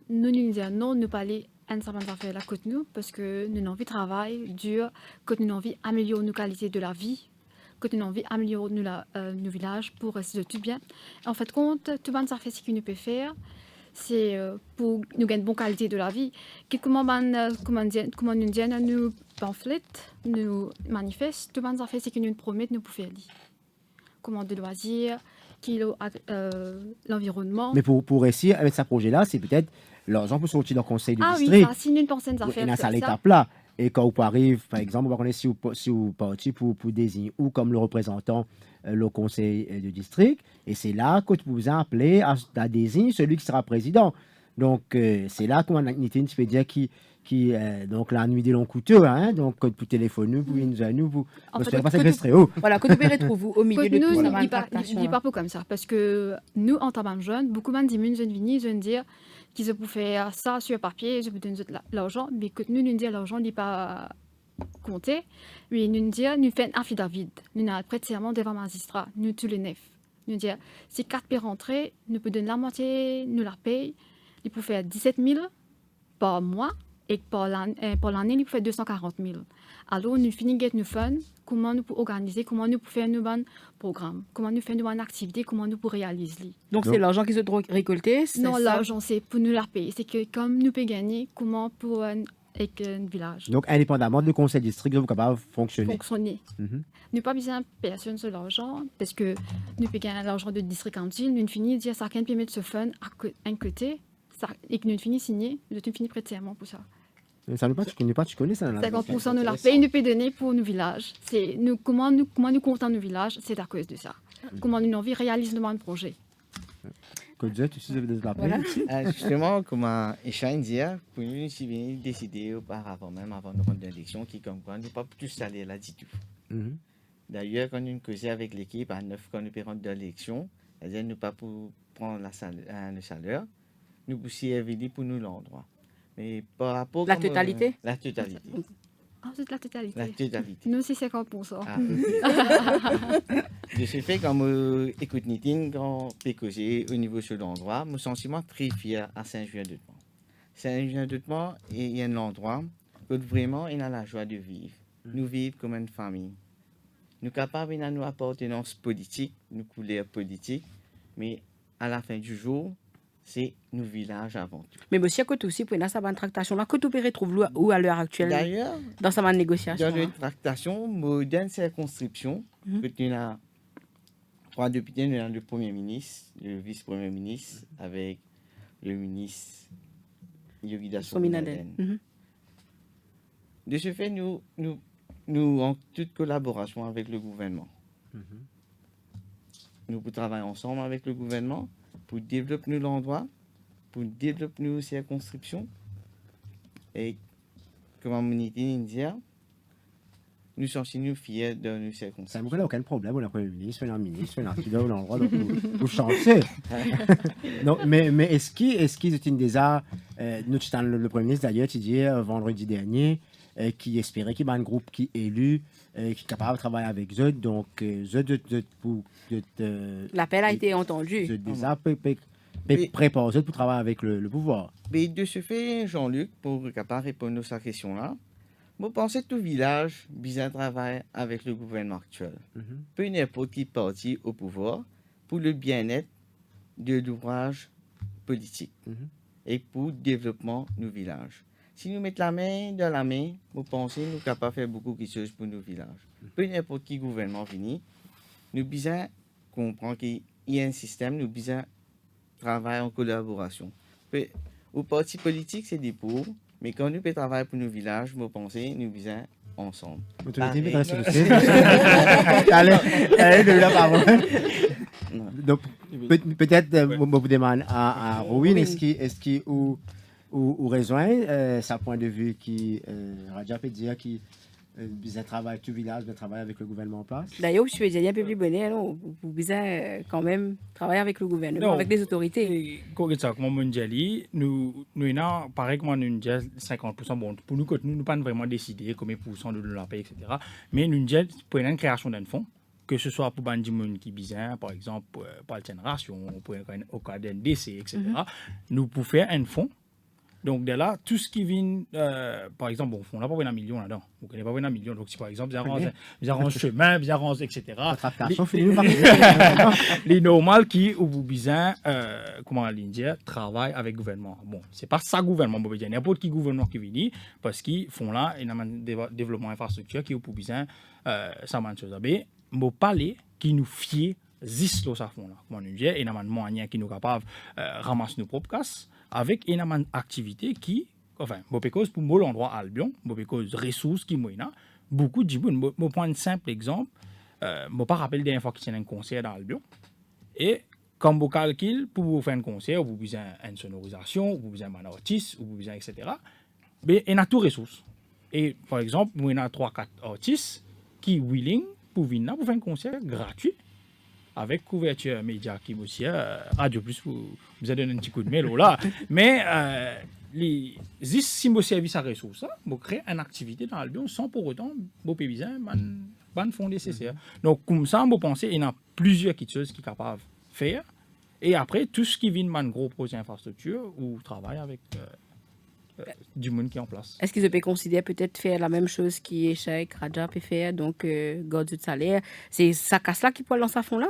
nous nous disons non, nous pas aller à une certaine affaire là côté nous, parce que nous avons envie de travail dur, que nous avons envie d'améliorer nos qualités de la vie, que nous avons envie d'améliorer nos villages pour rester de tout bien. En fait, compte, tout le monde ça fait ce qu'il nous peut faire, c'est pour nous gagner une bonne qualité de la vie. Comment nous disons, nous pamphlets, nous manifestent, tout le monde ça fait ce qu'il nous promet, nous pouvons faire. Comment de loisirs, l'environnement. Mais pour réussir avec ce projet-là, c'est peut-être l'argent pour sortir dans le conseil du district. Ah oui, ça, si une personne ça fait. Et dans cette étape-là. Et quand vous arrivez, par exemple, on va connaître si vous partez pour désigner ou comme le représentant le conseil du district. Et c'est là que vous vous appelez à désigner celui qui sera président. Donc, c'est là qu'on a une peut dire qui donc la nuit des longs couteaux, hein, donc pour téléphoner, pour nous, pour pas séquestrer. Voilà, que vous retrouvez au milieu de tout ça. Il dit pas comme ça, parce que nous, en tant que jeunes, beaucoup de gens viennent dire qu'ils peuvent faire ça sur papier, je peux donner l'argent, mais que nous disons l'argent n'est pas compté, mais nous disons, nous faisons un affidavit, nous avons prêté serment devant le magistrat, nous tous les 9. Nous disons, si 4 peut rentrer, nous pouvons donner la moitié, nous la payons, ils peuvent faire 17 000 par mois, et pour l'année, il peut faire 240 000. Alors, nous finissons nos funds, comment nous pouvons organiser, comment nous pouvons faire nos bons programmes, comment nous faisons nos bonnes activités, comment nous pouvons réaliser. Donc, c'est l'argent qui se doit récolter? Non, l'argent, c'est pour nous la payer. C'est que comme nous pouvons gagner, comment pour un village. Donc, indépendamment du conseil district, vous êtes capable de fonctionner. Nous n'avons pas besoin de personne sur l'argent, parce que nous pouvons gagner l'argent de district council, nous finissons de dire ça, peut mettre ce fund à un côté, et que nous finissons signer, nous finissons prêter serment pour ça. Ça ne pas, tu connais ça. 50% de la paye, nous peut donner pour nos villages. Comment nous comptons nos villages, c'est à cause de ça. comment une envie réalise le même projet. Que tu sais de la Voilà. Justement, comme Échange dit, pour nous, si bien décider auparavant, même avant de rendre l'élection, qui comme quoi, n'est pas tous aller là du tout. Mhm. D'ailleurs, quand nous causons avec l'équipe à 9 quand nous payons de l'élection, c'est-à-dire nous pas pour prendre le salaire, nous aussi éviter pour nous l'endroit. Mais par rapport La comme, totalité? La totalité. Ah, c'est la totalité. La totalité. Nous, c'est 50%. Ah. Je suis fait comme écoute Nitine quand on peut causer au niveau de l'endroit, mon sentiment très fier à Saint-Julien-de-Temps. Saint-Julien-de-Temps est un endroit où vraiment il a la joie de vivre. Nous vivons comme une famille. Nous sommes capables de nous appartenance politique, nous couleurs politiques, mais à la fin du jour, c'est nos villages avant tout. Mais monsieur, que aussi, pour une bonne tractation, là, que tu peux retrouver où à l'heure actuelle D'ailleurs, dans sa bonne négociation? dans Hein? une tractation, moderne circonscription, nous avons 3 députés, nous avons le Premier ministre, le vice-premier ministre, avec le ministre Yogida Sominaden. Sominaden. De ce fait, nous en toute collaboration avec le gouvernement. Nous travaillons ensemble avec le gouvernement pour développer l'endroit, pour développer nos circonscriptions. Et comme communauté indienne, nous sommes fiers de nos Ça circonscriptions. ne me aucun problème, on a Premier ministre, on a un ministre, on a un leader, on a l'endroit pour chanter. Non, mais est-ce qu'ils utilisent déjà, le Premier ministre d'ailleurs, tu dis vendredi dernier, qui espérait qu'il y ait un groupe qui est élu, qui est capable de travailler avec eux, donc L'appel a été entendu. déjà préparé pour travailler avec le pouvoir. Mais de ce fait, Jean-Luc, pour capable répondre à sa question-là, vous pensez que tout village bien travaille avec le gouvernement actuel. Peu n'importe qui parti au pouvoir pour le bien-être de l'ouvrage politique et pour le développement de nos villages. Si nous mettons la main dans la main, vous pensez que nous sommes capables de faire beaucoup de choses pour nos villages. Peu n'importe qui gouvernement venu, nous besoin comprendre qu'il y a un système, nous besoin travailler en collaboration. Au parti politique, c'est des pauvres, mais quand nous pouvons travailler pour nos villages, vous pensez nous besoin ensemble. Allez, de la parole. Donc, peut-être, vous demandez à Rowin, est-ce qu'il ou rejoint sa point de vue qui, Raja peut dire, qui travaille tout village, de travailler avec le gouvernement en place. D'ailleurs, je suis un peu plus bonnet, vous besoin quand même travailler avec le gouvernement, Non. avec les autorités. Et comme ça, comme on dit, nous avons, pareil comme nous disons 50%, bon, pour nous, nous n'avons pas vraiment décidé combien de pourcents de la paix, etc. Mais nous disons pour une création d'un fonds, que ce soit pour Bandimoun qui bizarre, par exemple, pour la génération, pour au cas d'un décès, etc. Nous pouvons faire un fonds. Donc, de là, tout ce qui vient, par exemple, bon, on n'a pas 20 millions là-dedans. Vous ne connaissez pas 20 millions. Donc, si par exemple, vous arrangez chemin, vous arrangez, etc. Les normales qui, au bout bizarre, comment dire, travaillent avec le gouvernement. Bon, ce n'est pas ça le gouvernement, il y a n'importe qui gouvernement qui vient, parce qu'ils font là, il y a un développement infrastructure qui est au bout bizarre, ça m'a chose. Mais, je parler qui nous fie, zis ça font là. Comment nous dire, il y a un moyen qui nous capable ramasser nos propres casses. Avec une activité qui, enfin, cause pour mon endroit Albion, cause ressources qui m'ont beaucoup de gens. Je prends un simple exemple. Je pas rappelle des fois qu'il y a un concert dans Albion. Et comme vous calculez, pour vous faire un concert, vous avez besoin d'une sonorisation, vous avez besoin d'un artiste, vous avez besoin, etc. Mais il y a tout ressources. Et par exemple, il y a 3-4 artistes qui sont willing pour venir pour faire un concert gratuit. Avec couverture média qui aussi Radio Plus vous a donné un petit coup de mail là mais si vous service à ressources vous créez une activité dans Albion sans pour autant vous payer ban fonds nécessaires donc comme ça vous pensez il y a plusieurs choses qui sont capables de faire et après tout ce qui vient de gros projet infrastructure ou travail avec du monde qui est en place. Est-ce qu'ils peuvent considérer peut-être faire la même chose qu'Échec, Raja peut faire, donc garde de salaire? C'est ça casse-là qui peut lancer un fonds là?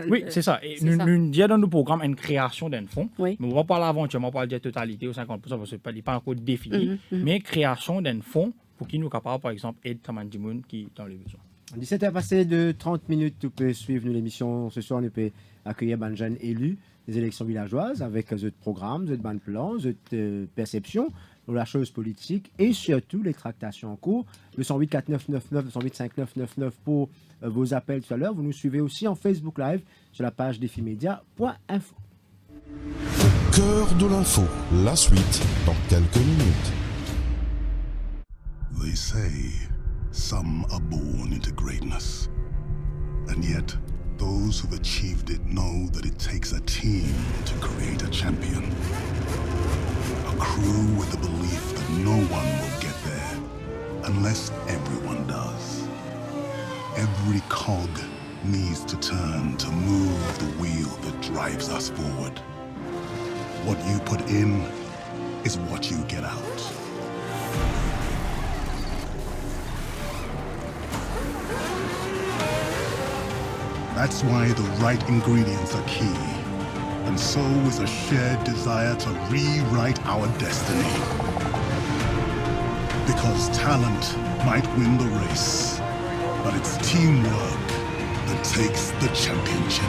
Oui, c'est ça. Et nous disons dans nos programmes une création d'un fonds. Oui. Mais on ne va pas l'aventure, on ne va pas dire totalité ou 50% parce que ce n'est pas encore défini. Mais création d'un fonds pour qui nous capable, par exemple, aider les gens qui dans les besoins. 17h passé de 30 minutes, tu peux suivre l'émission. Ce soir, on peut accueillir un jeune élu des élections villageoises avec d'autres programmes, d'autres plans, d'autres perceptions dans la chose politique et surtout les tractations en cours. 208 4999, 208 5999 pour vos appels tout à l'heure. Vous nous suivez aussi en Facebook Live sur la page defimedia.info. Cœur de l'info, la suite dans quelques minutes. They say some are born into greatness. And yet, those who've achieved it know that it takes a team to create a champion. A crew with the belief that no one will get there unless everyone does. Every cog needs to turn to move the wheel that drives us forward. What you put in is what you get out. That's why the right ingredients are key. And so is a shared desire to rewrite our destiny. Because talent might win the race, but it's teamwork that takes the championship.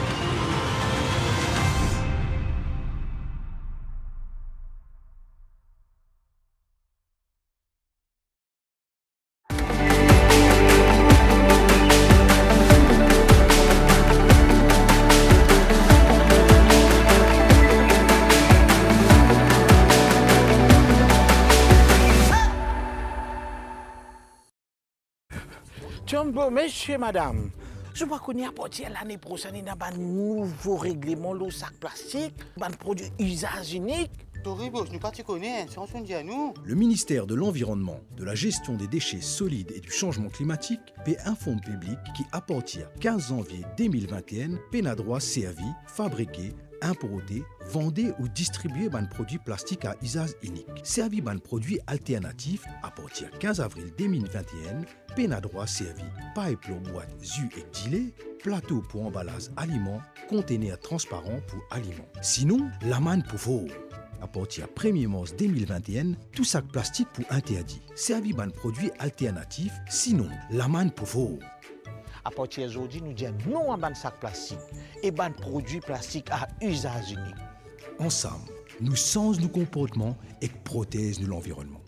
Bon, monsieur, madame, je vois qu'on y a partir l'année prochaine, il y a un nouveau règlement, le sac plastique, un produit usage unique. Toribos, nous pas tu connais, c'est en son dit à nous. Le ministère de l'Environnement, de la Gestion des déchets solides et du changement climatique paie un fonds public qui, à partir du 15 janvier 2021, paie un droit servi, fabriqué, importé, vendé ou distribué un produit plastique à usage unique. Servi un produit alternatif à partir du 15 avril 2021, paie un droit servi, paille pour boîte, jus et gilet, plateau pour emballage aliments, conteneur transparent pour aliments. Sinon, la manne pour vous. À partir du 1er mars 2021, tout sac plastique pour interdit. Servi un produit alternatif, sinon, la manne pour vous. À partir d'aujourd'hui, nous disons non à un sac plastique et un produit plastique à usage unique. Ensemble, nous changeons nos comportements et protégeons l'environnement.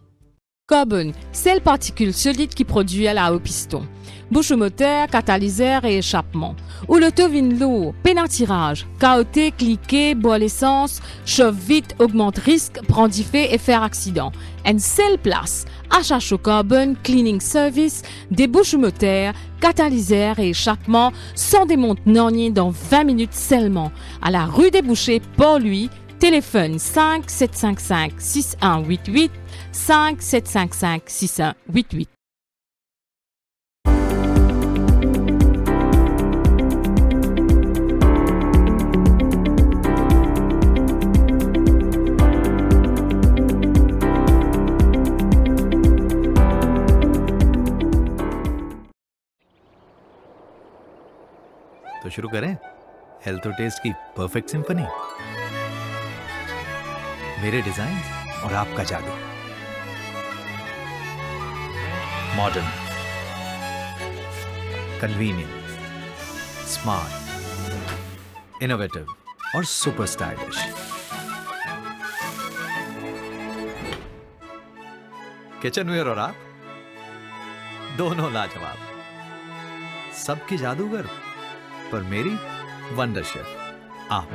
Carbone, sel particule solide qui produit à la haut piston. Bouche moteur, catalyseur et échappement. Ou l'autovine lourd, peine à tirage, caoté, cliquer, boire l'essence, chauffe vite, augmente risque, prend diffé et faire accident. une seule place. HH au carbone, cleaning service, des bouches moteurs, catalyseurs et échappements sans démonte non dans 20 minutes seulement. À la rue des Bouchers, Port-Louis, téléphone 5 755 6188 5 755 6188. तो शुरू करें हेल्थ और टेस्ट की perfect symphony. मेरे डिजाइन और आपका जादू। Modern, convenient, smart, innovative और सुपर स्टाइलिश। किचनवेयर और आप दोनों लाजवाब। सबकी जादूगर पर मेरी वंडर शेफ आप।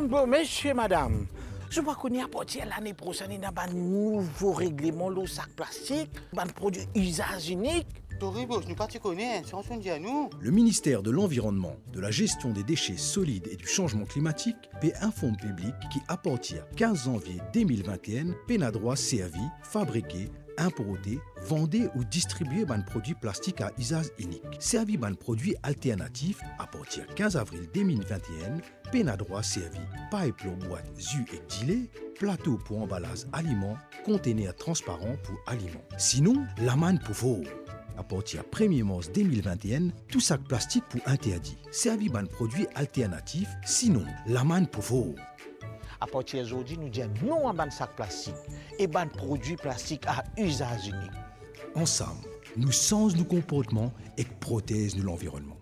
Bon, monsieur, madame, je vois qu'on y a partir l'année prochaine, il y a un nouveau règlement, le sac plastique, un produit usage unique. Toribos, nous pas tu connais, c'est en son dit à nous. Le ministère de l'Environnement, de la Gestion des déchets solides et du changement climatique paie un fonds public qui, à partir du 15 janvier 2021, paie un droit servi, fabriqué, importé, vendé ou distribué un produit plastique à usage unique. Servi un produit alternatif à partir du 15 avril 2021, paie un droit servi, paille pour boîte, jus et gilet, plateau pour emballage aliments, conteneur transparent pour aliments. Sinon, la manne pour vous. À partir du 1er mars 2021, tout sac plastique pour interdit. Servi un produit alternatif, sinon, la manne pour vous. À partir d'aujourd'hui, nous disons non à un sac plastique et un produit plastique à usage unique. Ensemble, nous changeons nos comportements et protégeons l'environnement.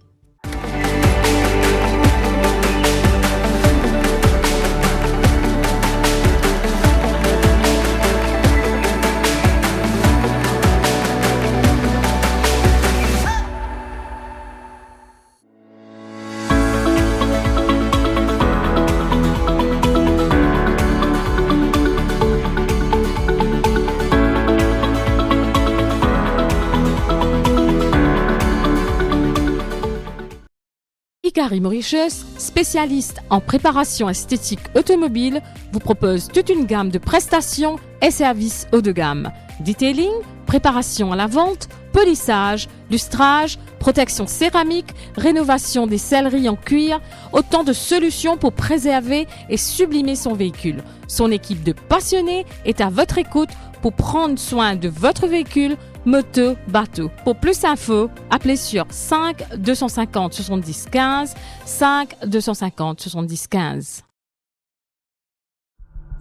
Hikari Mauritius, spécialiste en préparation esthétique automobile, vous propose toute une gamme de prestations et services haut de gamme. Detailing, préparation à la vente, polissage, lustrage, protection céramique, rénovation des selleries en cuir, autant de solutions pour préserver et sublimer son véhicule. Son équipe de passionnés est à votre écoute pour prendre soin de votre véhicule, moto, bateau. Pour plus d'infos, appelez sur 5 250 70 15, 5 250 70 15.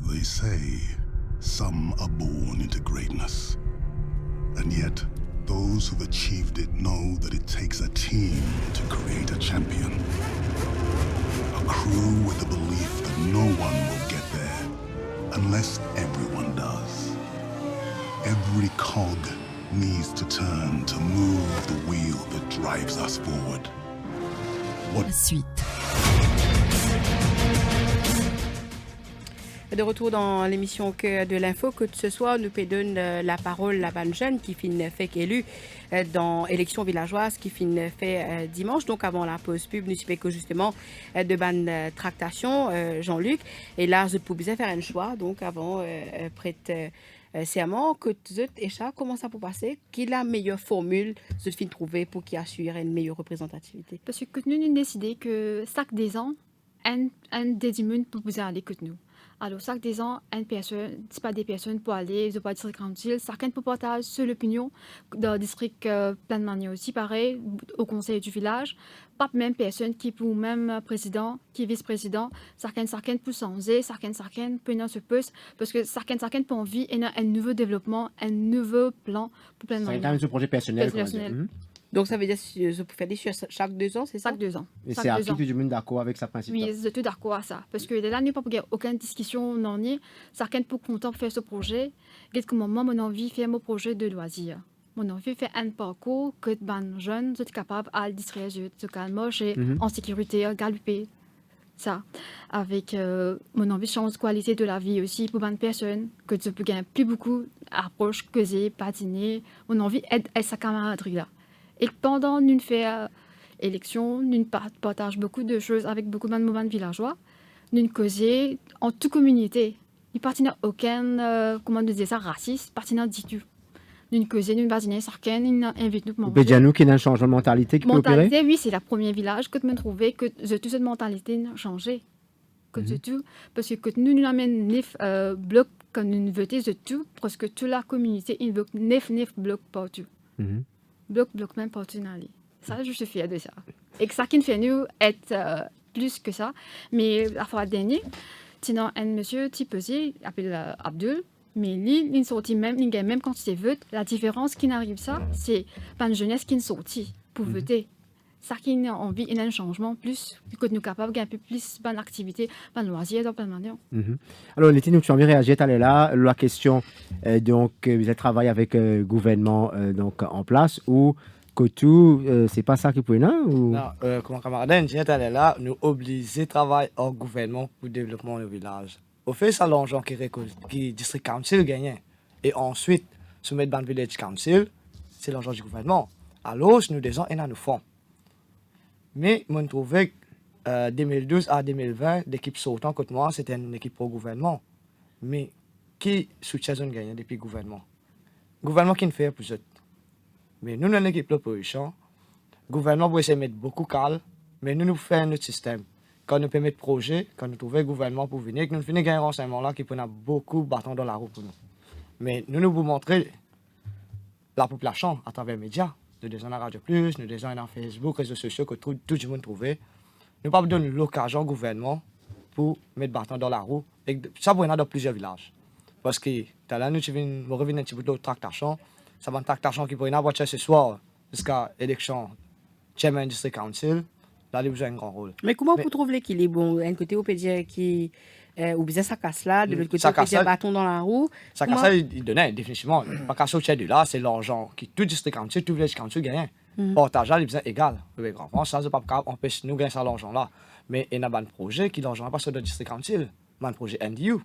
They say some are born into greatness, and yet those who've achieved it know that it takes a team to create a champion. A crew with the belief that no one will get there unless everyone does. Every cog needs to turn to move the wheel that drives us forward. La suite. De retour dans l'émission Cœur de l'info, que ce soit nous peut donner la parole à ban jeune qui fin fait élu dans l'élection villageoise qui fin fait dimanche, donc avant la pause pub, nous savons que justement de ban tractation, Jean-Luc, et là je pouvais faire un choix, donc avant prête serment, que vous et ça, comment ça peut passer, qui est la meilleure formule de fin trouver pour qui assure une meilleure représentativité? Parce que nous avons décidé que chaque des ans, un des immunes pour vous aller que nous. Alors, chaque des ans, une personne, c'est pas des personnes pour aller, ils ont pas district council, chacun peut partager sur l'opinion dans le district plein de manière aussi, pareil, au conseil du village, pas même personne qui pour même président, qui vice-président, chacun peut changer, chacun peut dans ce poste, parce que chacun peut envie et un nouveau développement, un nouveau plan pour plein de manière. C'est quand même ce projet personnel. Donc ça veut dire que je peux faire des choses chaque 2 ans, c'est ça? Chaque 2 ans. Et c'est à qui du monde d'accord avec sa principe? Oui, je suis d'accord à ça. Parce que là, il n'y a pas aucune discussion, non ni. Chacun peut content de faire ce projet. Dès que moi, mon envie de faire mon projet de loisir. Mon envie de faire un parcours que les jeunes sont capables de distraire, de calmer, en sécurité, galoper. Ça. Avec mon envie de changer de qualité de la vie aussi pour les personnes, que je peux gagner plus beaucoup approche, causer, patiner. Mon envie d'aide à sa camaraderie là. Et pendant une élection, nous partageons beaucoup de choses avec beaucoup de mouvements villageois. Nous causons en toute communauté. Nous partenons aucun, comment dire ça, raciste, partenons du tout. Nous causons, nous partenons certains, nous invitons nous. Vous pouvez dire nous qu'il y a un changement de mentalité qui peut opérer? Mentalité, oui, c'est le premier village que nous avons trouvé que toute cette mentalité a changé. Que tout, parce que nous amènons 9 blocs quand nous votons de tout, parce que toute la communauté invoque 9 blocs partout. Bloc même partout dans l'île. Ça, je suis fière de ça. Et que ça qui fait nous être plus que ça. Mais la fois dernière, sinon un monsieur typé, appelé Abdul, mais lui, il sortit même, il gagne même quand il vote. La différence qui n'arrive ça, c'est pas une jeunesse qui est sortie pour voter. Ça qui a envie, il y a un changement plus, que nous sommes capables de un peu plus bonne activité, bonne loisir dans plein de manières. Alors, Letty, nous avons réagi à là. La question, donc, vous avez travaillé avec le gouvernement donc, en place ou que tout, c'est pas ça qui peut non ou... Non, comme camarade, j'étais là, nous obligés à travailler au gouvernement pour le développement du village. Au fait, c'est l'argent qui district council gagne. Et ensuite, soumettre dans le village council, c'est l'argent du gouvernement. Alors, nous disons, il y a nos fonds. Mais je trouvais que 2012 à 2020, l'équipe sortant contre moi, c'était une équipe pro-gouvernement. Mais qui soutient une gagnant depuis le gouvernement? Le gouvernement qui ne fait plus de. Mais nous, nous avons une équipe d'opposition. Le gouvernement peut essayer de mettre beaucoup de calme, mais nous faisons notre système. Quand nous pouvons mettre projet, quand nous trouvons le gouvernement pour venir, nous finissons un renseignement là qui peut avoir beaucoup de bâtons dans la roue pour nous. Mais nous vous montrer la population à travers les médias. Nous disons à Radio Plus, nous disons dans Facebook, réseaux sociaux que tout le monde trouve. Nous ne pouvons pas donner l'occasion au gouvernement pour mettre bâton dans la roue. Et ça peut y avoir dans plusieurs villages. Parce que là, nous revenons un petit peu de tractation. Ça va être une tractation qui pourrait y avoir ce soir jusqu'à l'élection Chairman District Council. Là, il y a un grand rôle. Mais comment vous trouvez l'équilibre? Bon, d'un côté, on peut dire qui ou bien ça casse là, de l'autre côté, on peut dire bâton dans la roue. Ça casse là, il donnait définitivement. Pas casse au de là, c'est l'argent qui tout district council, tout village council gagne. Partage là, il est égal. Le grand France, ça, c'est pas grave, empêche nous gagner ça l'argent là. Mais il y a un projet qui l'argent pas sur le district council. Un projet NDU,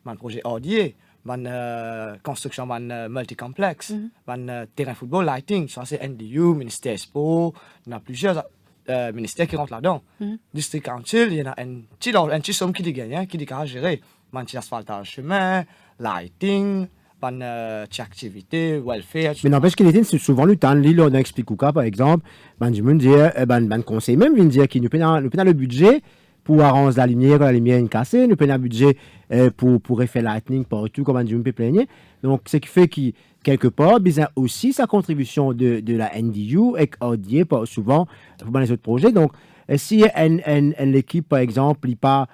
un projet RDA, une construction d'un multi-complexe, un terrain football lighting, ça c'est NDU, ministère Sport, il y en a plusieurs. ministère qui rentre là-dedans. District Council, il y en a un petit somme qui dit gagnant, qui dit qu'à gérer. Man, petit asphaltage chemin, lighting, petite activité, welfare. Mais n'empêche qu'il était souvent le temps, l'île, on explique ou quoi, par exemple, du monde dire, conseil même vient dire qu'il nous prend le budget pour arranger la lumière est cassée, nous prenons un budget pour faire lightning partout, comme on peut plaigner. Donc, ce qui fait que, quelque part, il y a aussi sa contribution de la NDU et qui souvent pour les autres projets. Donc, si l'équipe, par exemple, il pas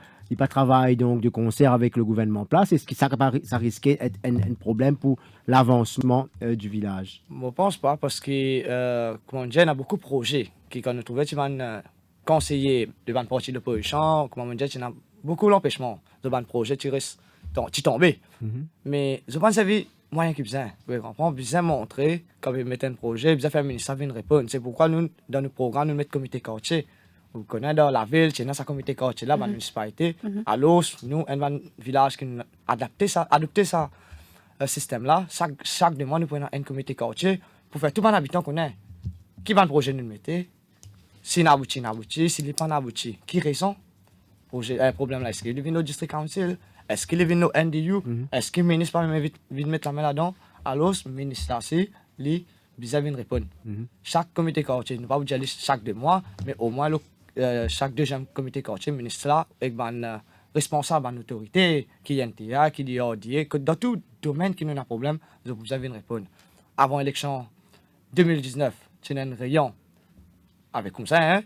travaille donc de concert avec le gouvernement en place, est-ce que ça risquait d'être un problème pour l'avancement du village? Je ne pense pas, parce que, comment dire, il y a beaucoup de projets qui, quand nous trouvons, conseiller de ban parti de l'opposition, comment on dit, il y a beaucoup d'empêchements de ban projet qui restent tombés. Mais je pense que c'est moyen qui besoin. Vous besoin montrer quand vous mettez un projet, vous faire un ministère une réponse. C'est pourquoi nous, dans nos programmes, nous mettons comité quartier. Vous connaissez dans la ville, il y a un comité quartier là, dans la municipalité. Alors, nous, un village qui a adopté ça système là, chaque mois, nous prenons un comité quartier pour faire tout les habitants qu'on a. Qui va le projet nous mettez? S'il n'aboutit, s'il n'est pas abouti, qui raison? Problème là, est-ce qu'il vient au district council? Est-ce qu'il vient au NDU? Est-ce que le ministre va mettre la main là-dedans? Alors, le ministre là, lui, il une réponse. Chaque comité quartier, ne pas vous dire chaque 2 mois, mais au moins chaque deuxième comité quartier, le ministre là, avec un responsable, une autorité, qui est NTA, qui dit ODA, que dans tout domaine qui nous a un problème, vous avez une réponse. Avant l'élection 2019, c'est un rayon. Avec comme ça, hein,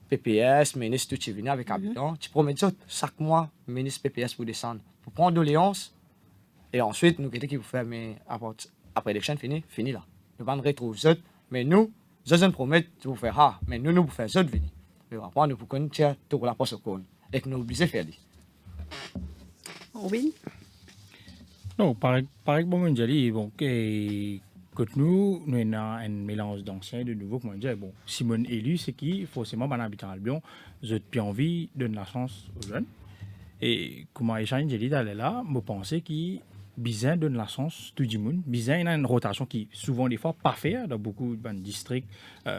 PPS, ministre, tout qui vient avec habitants. Tu promets chaque mois, ministre PPS pour descendre, pour prendre doléances. Et ensuite, nous, qu'est-ce qu'il faut faire, mais après l'élection fini là. Nous allons retrouver ça, mais nous promettons de vous faire mais nous vous faisons ça de venir. Et après, nous pouvons tirer tout la poste au cône. Et que nous obligés de faire. Oui. Non, par exemple, bon, que nous avons un mélange d'anciens et de nouveaux. Comment dire, bon, Simone élu, c'est qui, forcément, dans l'habitant Albion, j'ai plus envie de donner la chance aux jeunes. Et comment échange j'ai dit d'aller là, je pensais qu'il besoin donne la chance tout le monde. Besoin il y a une rotation qui souvent des fois pas fait dans beaucoup de districts,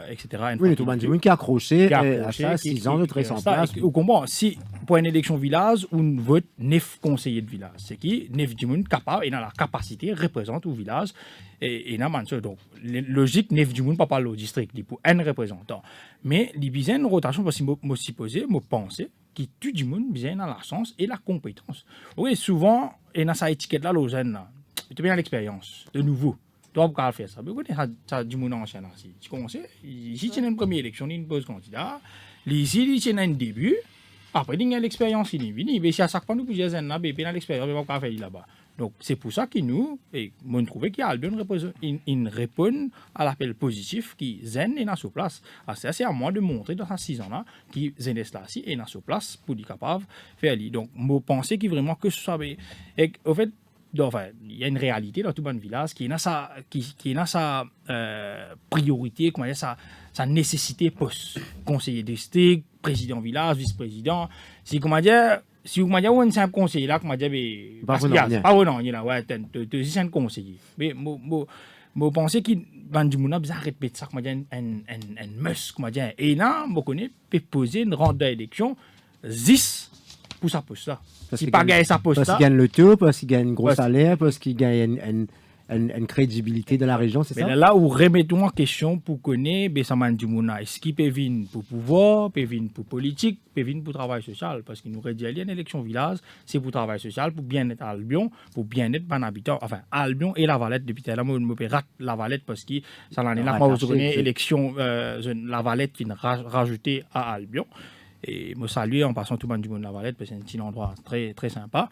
etc. Oui, tout le monde qui a accroché à ça, 6 ans de très sans place. Au combat, si pour une élection village, on vote 9 conseillers de village, c'est qui 9 du monde capable et dans la capacité représente au village et dans le donc logique 9 du monde pas parler au district pour un représentant. Mais il besoin une rotation parce que me supposé, me penser qui tout du monde besoin dans la chance et la compétence. Oui, souvent et dans sa étiquette là les jeunes là, tu bien l'expérience de nouveau. Toi pour faire ça. Mais ça du monde ancien là, si tu commences ici tu as une première élection, une pose candidat, ici tu as un début. Après, il y a l'expérience, il est venu. Mais si à chaque fois, nous plusieurs années, il y a l'expérience, on va faire là-bas. Donc, c'est pour ça que nous, on trouve qu'il y a une réponse à l'appel positif qui zen est dans sa place. C'est à moi de montrer dans ces 6 ans-là qui zen est là et dans sa place pour être capable de faire. Donc, je pense qu'il vraiment que ce soit. Et en fait, il y a une réalité dans tout le village qui est dans sa priorité, comment dire, sa nécessité poste conseiller district, président village, vice-président. Si comment dire, on est un simple conseiller là, comment dire, pas vraiment, il là, ouais, c'est un conseiller. Mais je pense qu'il y a des gens qui répètent ça, comment dire, un must, comment dire. Et là, je connais, peut poser une rente d'élection 10 pour sa poste là. Parce qu'il gagne sa poste là. Parce qu'il gagne le tour, parce qu'il gagne un gros salaire, parce qu'il gagne une crédibilité dans la région, c'est ça? Mais là où remettons en question pour connaître Bessaman Dimouna, est-ce qu'il peut venir pour pouvoir, peut venir pour politique, peut venir pour travail social? Parce qu'il nous aurait dit qu'il y a une élection village, c'est pour travail social, pour bien-être à Albion, pour bien-être par habitant, enfin Albion et la Valette. Depuis là, moi, je me rate la Valette parce que ça l'année là, quand vous connaissez élection, la Valette vient rajouter à Albion. Et me saluer en passant tout le monde du monde de la Valette parce que c'est un petit endroit très, très sympa.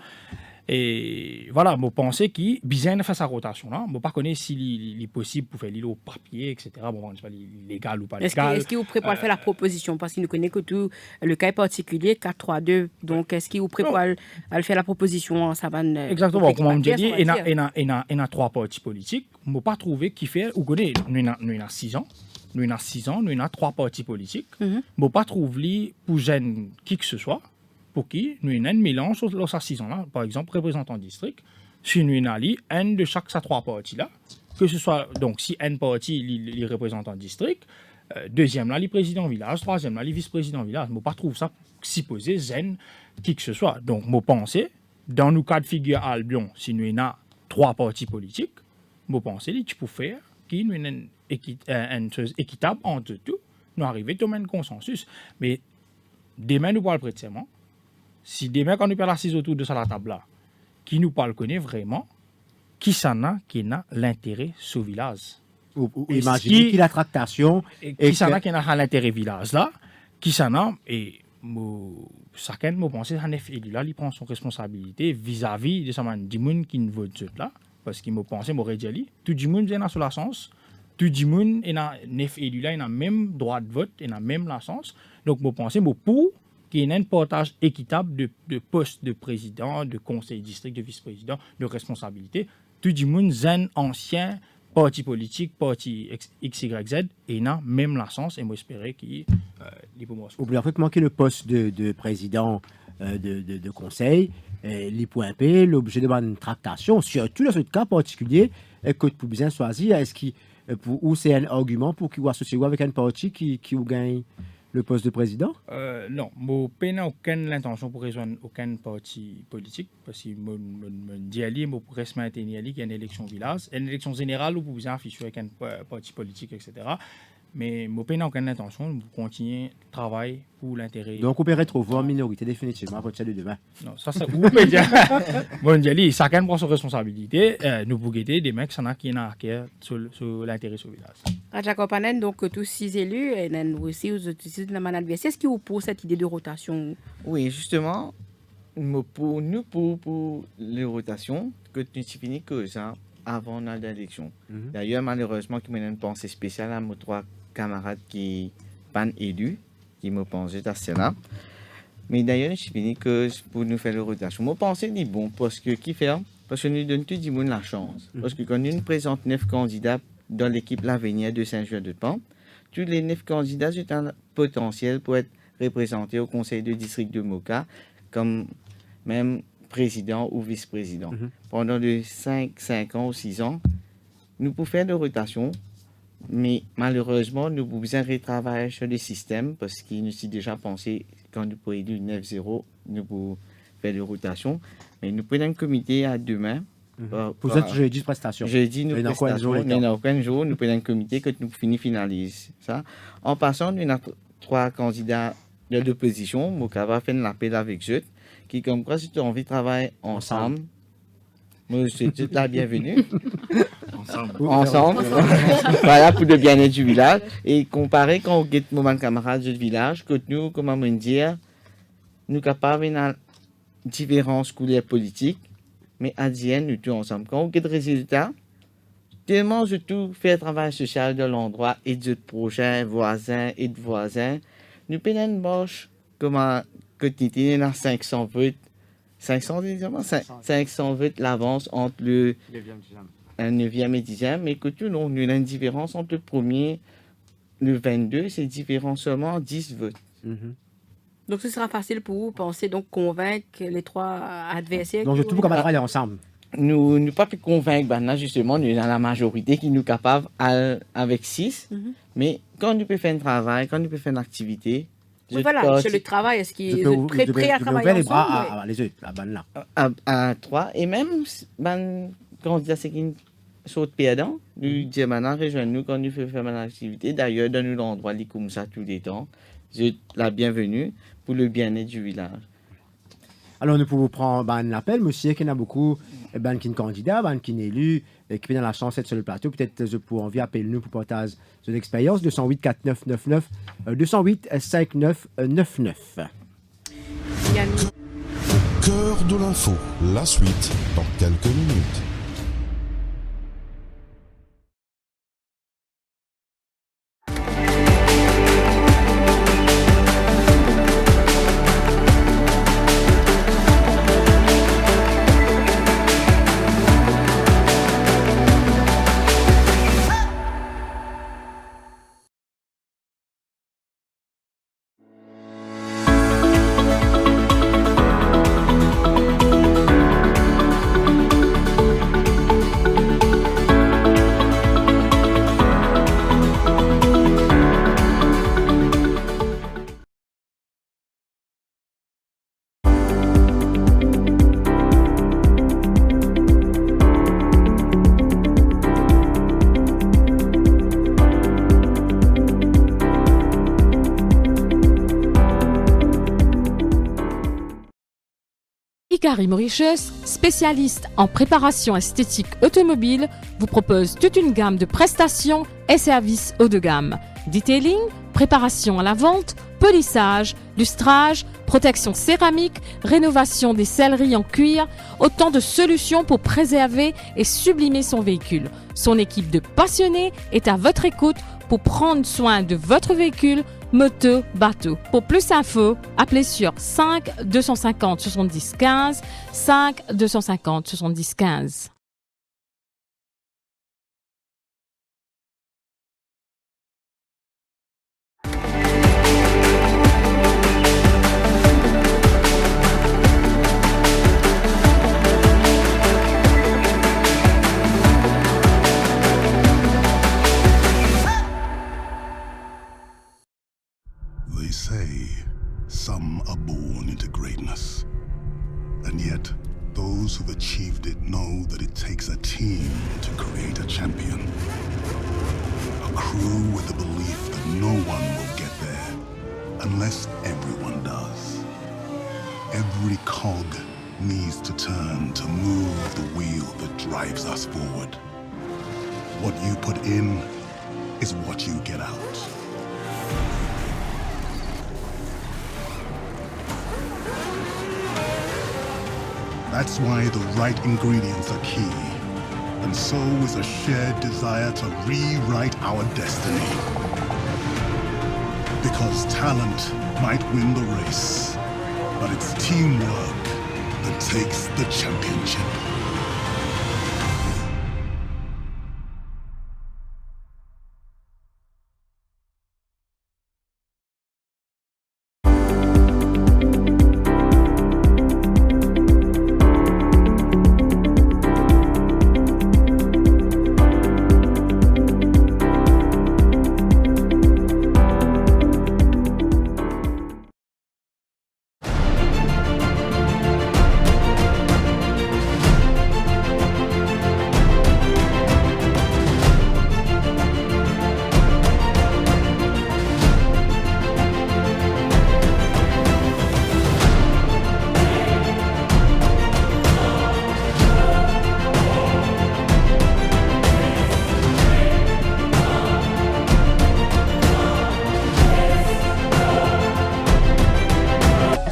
Et voilà, je pensais qu'il besoin de faire sa rotation là. Je ne pas connaître s'il est possible pour faire l'île au papier, etc. Bon, je ne sais pas légal ou pas légal. Est-ce qu'il vous prépare faire la proposition? Parce qu'il ne connaît que tout le cas particulier 4-3-2. Donc, est-ce qu'il vous prépare à faire la proposition? Ça va. Exactement. Comme on dit, il y a 3 partis politiques. Je ne pas trouver qui fait. Vous connaissez, nous avons 6 ans. Nous avons 3 partis politiques. Je ne pas trouver pour gêner qui que ce soit. Pour qui nous avons un mélange sur ces 6 ans-là. Par exemple, représentant district, si nous avons un de chaque ces 3 partis-là, que ce soit, donc si un parti les représentants district, Deuxième là, les présidents village. Troisième là, les vice-présidents village. Je ne trouve ça supposé zen qui que ce soit. Donc, je pense, dans nos cas de figure à Albion, si nous avons 3 partis politiques, je pense que tu peux faire qui nous une chose équitable entre tout, nous arriver à un consensus. Mais demain, nous parlons précisément. Si demain, quand nous parlons assis autour de la table là, qui nous parle connaît vraiment, qui s'en a, qui n'a l'intérêt sur le village. Ou imaginez qu'il y a la tractation. Et qui s'en a, qui n'a l'intérêt village là, qui s'en a, et chacun me pense que Hanef élu là, il prend son responsabilité vis-à-vis de ce monde qui ne veut pas là, parce qu'il me pense, m'aurait dit, tout le monde est sur la chance, tout le monde est Hanef élu là, il a même droit de vote, il a même la chance. Donc, je pense, pour qu'il y ait un partage équitable de postes de président, de conseil district, de vice-président, de responsabilité, tout le monde est un ancien parti politique, parti XYZ, et il a même la chance, et moi j'espère qu'il est pour moi. Oubliez parfaitement que le poste de président de conseil, les points P, l'objet de une tractation, surtout dans ce cas particulier, que pour bien choisir, ou c'est un argument pour qu'il soit associé avec un parti qui gagne le poste de président? Non, je n'ai aucune intention pour rejoindre aucun parti politique, parce que je dis à lui, je pourrais se maintenir qu'il y a une élection village, une élection générale où vous pouvez afficher avec un parti politique, etc. Mais je n'ai aucune intention de continuer le travail pour l'intérêt. Donc, vous pouvez retrouver en minorité définitivement à partir de demain. Non, ça c'est vous pouvez dire. Bon, je chacun prend ses responsabilités. Nous pouvons guetter des mecs qui n'ont rien sur l'intérêt sur le village. Raja Kopanen, donc tous 6 élus, et nous aussi, vous utilisez la manade. Est-ce qui vous pose cette idée de rotation? Oui, justement, pour les rotations, que tu finis que ça avant l'élection. D'ailleurs, malheureusement, il y a une pensée spéciale à mes 3 camarades qui sont élus, qui me pensaient à cela. Mais d'ailleurs, je finis que pour nous faire la rotation. Moi, pensée est bon, parce que parce que nous donnons tout le monde la chance. Parce que quand nous présentons 9 candidats dans l'équipe L'Avenir de Saint-Jean-de-Pont, tous les 9 candidats ont un potentiel pour être représentés au conseil de district de Moka, comme même président ou vice-président. Pendant de 5 ans ou 6 ans, nous pouvons faire de rotation, mais malheureusement, nous pouvons retravailler sur le système parce qu'il nous a déjà pensé, quand nous pouvons élu 9-0, nous pouvons faire de rotation. Mais nous prenons un comité à demain. Vous êtes jeudi de prestation. Jeudi, nous prenons aucun jour, nous prenons un comité que nous finalisons ça. En passant, nous avons 3 candidats de l'opposition, Moka va faire un appel avec eux, qui comme quoi si tu as envie de travailler ensemble, moi je suis la bienvenue. Ensemble. Voilà, pour le bien-être du village. Et comparer quand on guette mon camarade du village, que nous, comment dire, nous capables de différentes couleurs politiques, mais à dire nous tous ensemble. Quand on guette résultat, tellement je tout faire travail social de l'endroit et de prochains voisins et de voisins, nous prenons une marche comme un quotidien à 500 votes. 500 votes l'avance entre le 9e et 10e, mais que tout, nous avons une différence entre le premier le 22, c'est différent seulement 10 votes. Donc ce sera facile pour vous, pensez donc convaincre les 3 adversaires. Donc tout le monde va travailler ensemble. Nous ne pas pu convaincre, là, justement, nous avons la majorité qui nous est capable avec 6, mais quand nous pouvons faire un travail, quand nous pouvons faire une activité, voilà, sur le travail, est-ce qu'ils sont prêts à travailler ensemble? Les bras les autres, la banne là. À 3, et même, quand on dit c'est qu'une saute perdant, nous disons maintenant, rejoignez-nous quand nous faisons faire une activité. D'ailleurs, dans l'endroit, les comme ça tous les temps. Je la bienvenue pour le bien-être du village. Alors, nous pouvons prendre l'appel, monsieur, qu'il y en a beaucoup qui sont candidats, qui sont élus, qui ont la chance d'être sur le plateau. Peut-être je pourrais envie appeler nous pour partager son expérience. 208 4999, 208 5999. Cœur de l'info, la suite dans quelques minutes. Ikari Mauritius, spécialiste en préparation esthétique automobile, vous propose toute une gamme de prestations et services haut de gamme. Detailing, préparation à la vente, polissage, lustrage, protection céramique, rénovation des selleries en cuir, autant de solutions pour préserver et sublimer son véhicule. Son équipe de passionnés est à votre écoute pour prendre soin de votre véhicule, moto, bateau. Pour plus d'infos, appelez sur 5 250 70 15, 5 250 70 15. They say some are born into greatness. And yet, those who've achieved it know that it takes a team to create a champion. A crew with the belief that no one will get there unless everyone does. Every cog needs to turn to move the wheel that drives us forward. What you put in is what you get out. That's why the right ingredients are key. And so is a shared desire to rewrite our destiny. Because talent might win the race, but it's teamwork that takes the championship.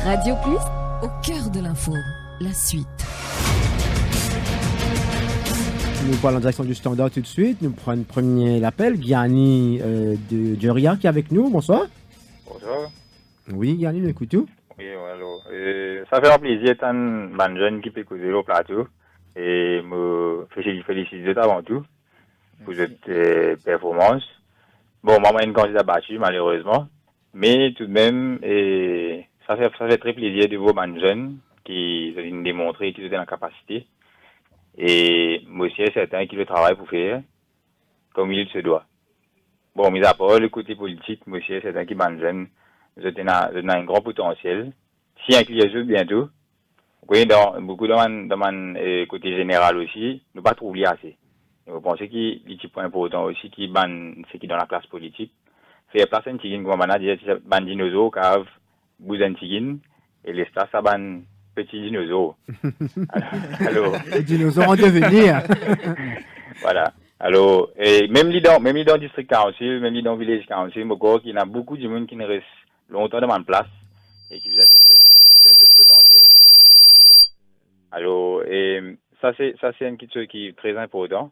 Radio Plus, au cœur de l'info, la suite. Nous parlons en direction du standard tout de suite. Nous prenons premier appel. Gianni de Ria qui est avec nous. Bonsoir. Bonsoir. Oui, Gianni, nous écoutons. Oui, alors, ça fait un plaisir d'être un jeune qui peut écouter au plateau. Et me féliciter avant tout pour cette performance. Bon, moi, je suis un candidat battu, malheureusement. Mais tout de même, ça fait très plaisir de voir un jeune qui ont démontré qu'ils ont la capacité. Et moi aussi, certains qui le travaillent pour faire comme il se doit. Bon, mis à part le côté politique, moi aussi, certains qui sont jeunes, ils ont un grand potentiel. Si un client joue bientôt, oui, beaucoup dans mon côté général aussi, nous pas trouver assez. Vous pensez qu'il y a des petits points importants aussi qui c'est qui dans la classe politique. Faire place à un tigine, comme on a dit, c'est un dinosaure qui a un tigine, et les stars, ça un petit dinosaure. Alors, le dinosaure en devenir. Voilà. Alors, et même dans District Council, même dans Village Council, il y a beaucoup de monde qui ne reste longtemps dans ma place et qui a d'un potentiel. Alors, et ça c'est une chose qui est très important.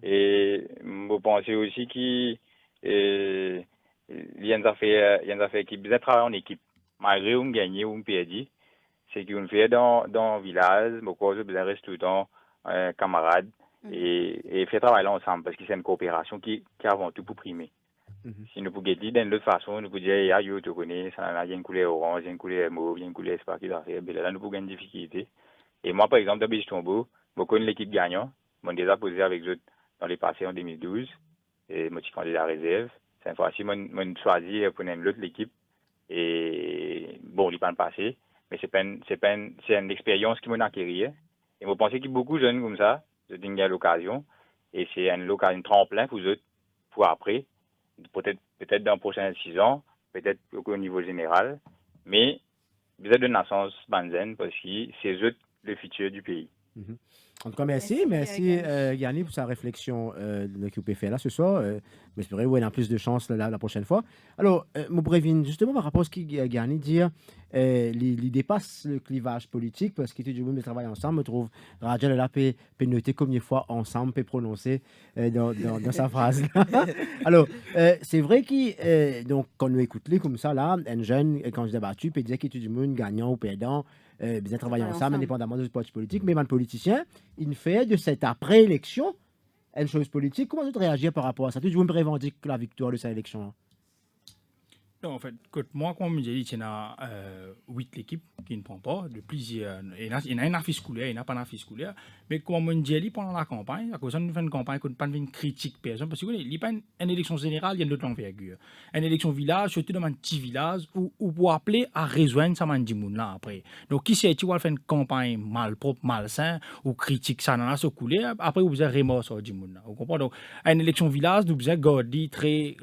Et je pense aussi qu'il y a une affaire qui bien travailler en équipe. Malgré on gagne ou on perd, c'est qu'on fait dans le village, beaucoup de gens restent tout le temps camarades et fait travailler ensemble parce que c'est une coopération qui avant tout pour primer. Si nous pouvons dire d'une autre façon, nous pouvons dire, ah, tu connais, ça y a une couleur orange, une couleur mauve, une couleur espace qui doit faire, là, nous pouvons gagner une difficulté. Et moi, par exemple, dans Béjtombo, je connais l'équipe gagnante, je déjà posé avec eux dans les passés en 2012, et je suis candidat à réserve. Cette fois-ci, je choisi pour une autre équipe, et bon, il n'est pas passé, mais c'est une expérience qui m'a acquis. Et je pense qu'il y a beaucoup de jeunes comme ça, je dis l'occasion, et c'est une tremplin pour eux, pour après. Peut-être dans les prochains 6 ans, peut-être au niveau général, mais besoin de naissance banzen parce que c'est eux le futur du pays. En tout cas, merci Yanni, pour sa réflexion que vous pouvez faire là ce soir. J'espère qu'il y a plus de chance la prochaine fois. Alors, mon Brevin, justement, par rapport à ce que Yanni dit, il dépasse le clivage politique parce qu'il du monde de travailler ensemble. Je trouve Rajal là peut noter combien de fois ensemble peut prononcer dans sa phrase. Alors, c'est vrai que donc quand nous écoutons comme ça là, un jeune candidat battu peut dire qu'il est du monde gagnant ou perdant. Bien travailler ensemble, indépendamment de parti politique, mais un politicien, il fait de cette après-élection une chose politique. Comment tu réagir par rapport à ça? Tu veux me revendiquer la victoire de cette élection? Non, en fait, moi, comme je dis, il y a 8 équipes qui ne prennent pas, de plusieurs. Il y a un affiche scolaire, il n'y a pas d'affiche scolaire. Mais comme on dit pendant la campagne, à cause d'une campagne, qu'on ne pas une critique personne, parce que il n'y a pas une élection générale, il y a d'autres envergure. Une élection village, surtout dans un petit village, où pour appeler à rejoindre ça, man dit là après. Donc, qui sait, tu vas faire une campagne malpropre, malsain, ou critique ça, dans la couleur, après, vous avez remords sur du monde. Vous comprenez? Donc, une élection village, nous avons gardé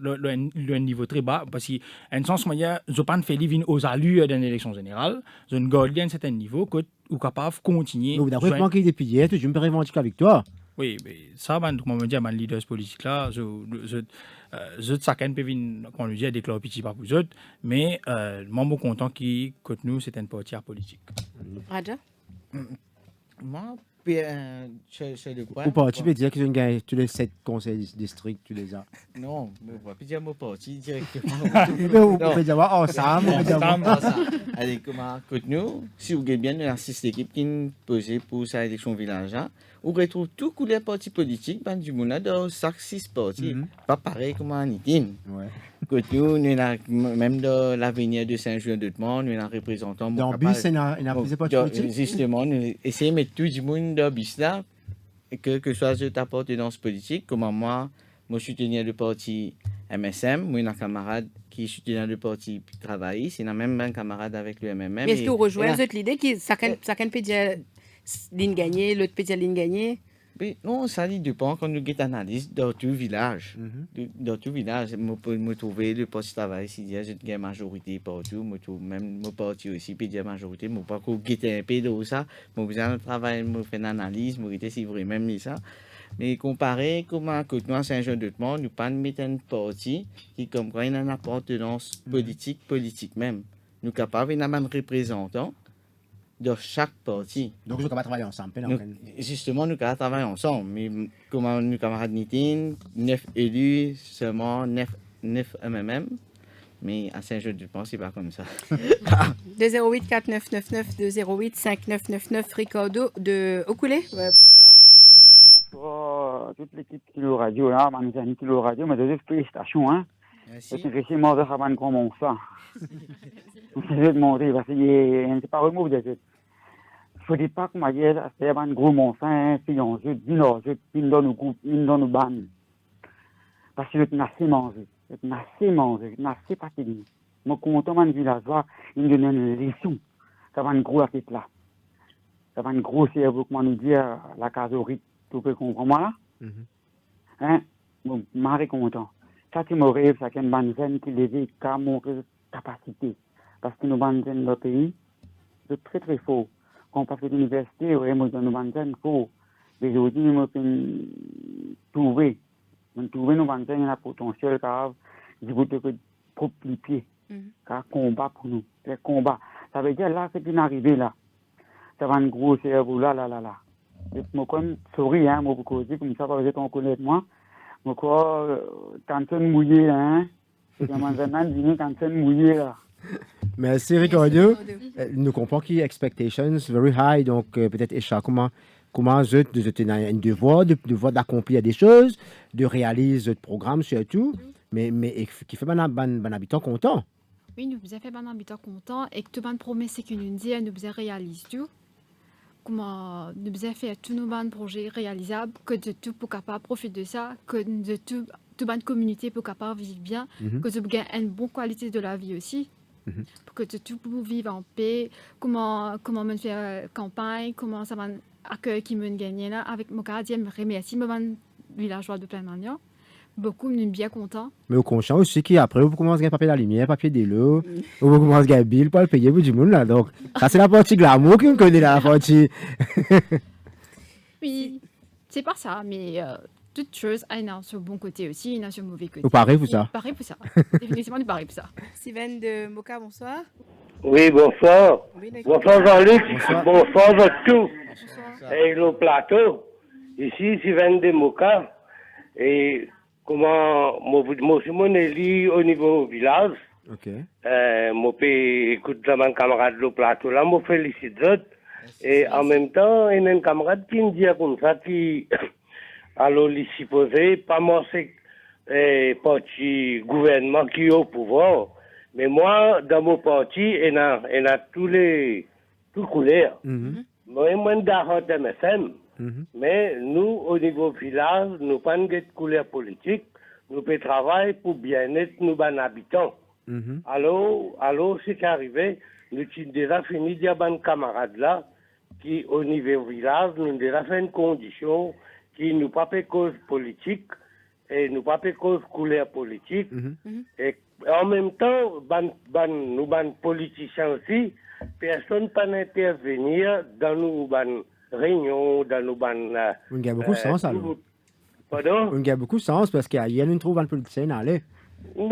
le niveau très bas, parce que en sens moyen, je pense faire livre aux allures d'une élection générale, je ne garde un certain niveau que ou capable de continuer. Donc, d'après moi qui depuis hier, tu me revendiques la victoire. Oui, mais ça, comme on dit, les leaders politiques là, chacun peut venir, quand on dit, déclarer petit par vous autres, mais moi, je suis content que nous, c'est une partie politique. Raja? Moi, c'est le point. Ou pas, tu peux dire que tu gagnes tous les 7 conseils districts, tu les as. Non, je ne peux pas dire mon parti directement. Vous pouvez dire ensemble. Allez, comment, nous, si vous avez bien une assiste équipe qui est posée pour sa élection villageoise, on retrouve tous les partis politiques du monde dans chaque 6 partis. Pas pareil comme en Itin. Nous, même dans l'avenir de Saint-Jean de Monde, nous avons un représentant. Dans BIS, il y a plusieurs partis politiques. Justement, nous essayons de mettre tout le monde dans BIS là, que soit de appartenance politique, comme moi, je suis soutenu le parti MSM, moi, j'ai un camarade qui est soutenu le parti travailliste, il a même un camarade avec le MMM. Mais est-ce que vous rejoignez l'idée que chacun peut dire ligne gagnée, l'autre peut dire ligne gagnée? Non, ça dépend quand nous avons analyse dans tout village. Dans tout village, je trouve le poste de travail, si j'ai une majorité partout, même mon parti aussi peut dire majorité, je ne pas un peu de ça, je besoin de travail, je fais une analyse, je sais si vraiment mis ça. Mais comparé comment nous à Saint-Jean-de-Monde, nous pas mettre un parti qui comme quoi il a une appartenance politique même. Nous sommes capables d'avoir un représentant de chaque parti. Donc, nous sommes capables de travailler ensemble. Justement, nous sommes capables de travailler ensemble. Mais comme nous camarades Nitin, 9 élus, seulement 9 MMM. Mais à Saint-Jean-du-Pont, ce n'est pas comme ça. 208 4999 208 5999 Ricardo de Okoulé. Bonsoir. Toute l'équipe Kilo Radio, là, mes amis Kilo Radio, mais de félicitations. Hein. Merci. C'est que mort de Raban comment ça. Je vais demander, parce que c'est pas remous de suite. Je ne dis pas qu'on m'a dit, c'est un gros monstre, c'est un jeu, une dans nos groupes, une dans nos bandes. Parce que je suis assez mangé, je suis assez fatigué. Je suis content de villageois, il me donne une leçon. Ça va un gros à tête là. Ça va un gros cerveau, comment nous dire, la casorite, tu peux comprendre moi là? Hein? Bon, je suis content. Ça qui me rêve, c'est qu'une bande qui les a montré capacité. Parce que nos bandes dans le pays, c'est très très fort. Quand on passe à l'université, on est dans nos bandes fort. Mais aujourd'hui, nous pouvons trouver nos bandes un potentiel car je vous dis que propre les pieds. Car combat pour nous. C'est combat. Ça veut dire là, c'est une arrivée là. Ça va un gros cerveau là. Et moi, comme, sorry, hein, moi, beaucoup dit, comme ça, vous êtes en connaître moi. Moi, quoi, quand c'est mouillé, hein. C'est comme un dîner quand c'est mouillé là. Merci Ricardo. Nous comprenons que expectations very high, donc peut-être Echa, comment je un devoir d'accomplir des choses, de réaliser le programme surtout, mais qui fait un habitant content. Oui, nous avons fait un habitant content et que tout le monde promet c'est qu'une dit, nous avons réalisé tout. Comment nous avons fait tous nos projets réalisables, que de tout pour capable profiter de ça, que de tout bonne communauté pour capable vivre bien, que de gagner une bonne qualité de la vie aussi. Pour que tout pour vivre en paix, comment on fait campagne, comment ça va accueillir qui me gagner là avec mon gardien me remercie mon villageois de plein manière Beaucoup sont bien contents. Mais au conscient aussi qu'après, vous commencez à gagner papier de la lumière, papier de l'eau, vous commencez à gagner bill pour le payer pour du monde là. Donc, ça c'est la partie glamour qu'on connaît là, la partie. Oui, c'est pas ça, mais toute chose a un sur bon côté aussi, il y a sur mauvais côté. Vous parlez pour ça. Pareil pour ça. Définitivement, pareil pour ça. Steven de Moka, bonsoir. Oui, bonsoir. Oui, d'accord. Bonsoir Jean-Luc. Bonsoir. Bonsoir à tous. Et le plateau. Ici, Steven de Moka. Et comment, moi, Simon Eli au niveau village. Ok. Moi, écoute, mon camarade le plateau là, moi, félicite eux. Et en même temps, il y a un camarade qui me dit comme ça, qui, alors, il supposé, pas moi, c'est parti gouvernement qui est au pouvoir. Mais moi, dans mon parti, il y a toutes couleurs. Moi, je suis d'accord MSM. Mais nous, au niveau village, nous n'avons pas de couleur politique. Nous pouvons travailler pour bien-être de nos habitants. Alors, ce qui est arrivé, nous avons déjà fini de dire à nos camarades là, qui, au niveau village, nous avons déjà fait une condition qui nous pas fait cause politique et nous pas fait cause couleur politique. Et en même temps, nous, politiciens aussi, personne ne peut intervenir dans nos réunions, dans nos On gagne beaucoup de sens alors. Pardon? On gagne beaucoup de sens parce qu'il y a une trouve un politicien allez. Non,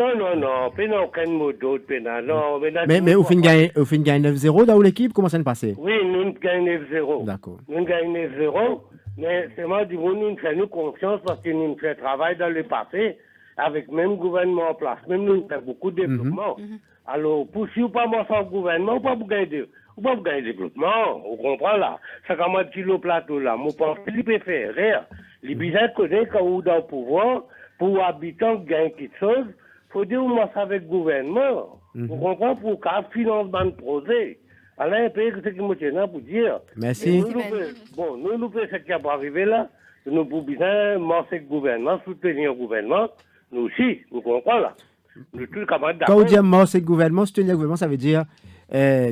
pas aucun mot d'autre, non. Mais au fin gagne 9-0 dans l'équipe, comment ça se passe? Oui, nous gagnons 9-0. D'accord. Nous gagnons 9-0, mais c'est moi du monde, nous faisons confiance parce que nous faisons travail dans le passé avec même gouvernement en place. Même nous faisons beaucoup de développement. Alors, pour si vous pas moi sans gouvernement, vous ne pouvez pas gagner développement. Vous comprenez là? Ça comme dit le plateau là. Moi, je pense qu'il peut faire rire. Les bizarres connaissent quand vous êtes dans le pouvoir, pour habitants gagner quelque chose, il faut dire moi ça avec le gouvernement. Vous comprenez pour qu'on finance le projet. Alors, un peu ce qui me tient pour dire. Merci. Nous faisons ce qui va arriver là. Nous pouvons bien marcher le gouvernement, soutenir le gouvernement. Nous aussi, vous comprenez là. Nous tous camarades d'accord. Quand on dit marcher le gouvernement, soutenir le gouvernement, ça veut dire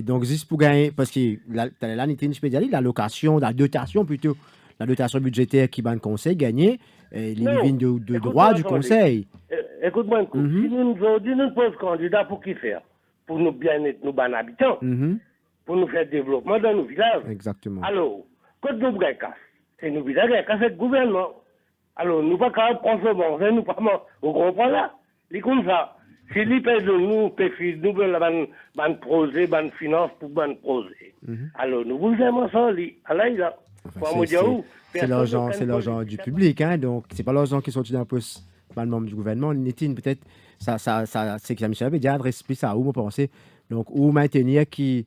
donc juste pour gagner, parce que là, je peux dire l'allocation, la dotation plutôt, la dotation budgétaire qui va le conseil gagner, les lignes de droit du conseil. Écoute-moi un coup. Si nous posons candidat pour qui faire? Pour nous bien-être, nos habitants, pour nous faire développement dans nos villages. Exactement. Alors, quand nous gagnons casse, c'est nous villages qui gagnent le gouvernement. Alors, nous ne pouvons pas prendre ce manger, nous ne pouvons pas. Vous comprenez là? C'est comme ça. Si les pays de nous, nous veulent ban projet, ban finance pour ban projet. Alors, nous vous aimons ça, alors là. C'est l'argent du public, hein, donc c'est pas l'argent qui est sorti d'un poste par le membre du gouvernement. Nétine, peut-être, ça c'est que Jean-Michel avait dit, adresse plus ça à où, moi, penser. Donc, où maintenir qui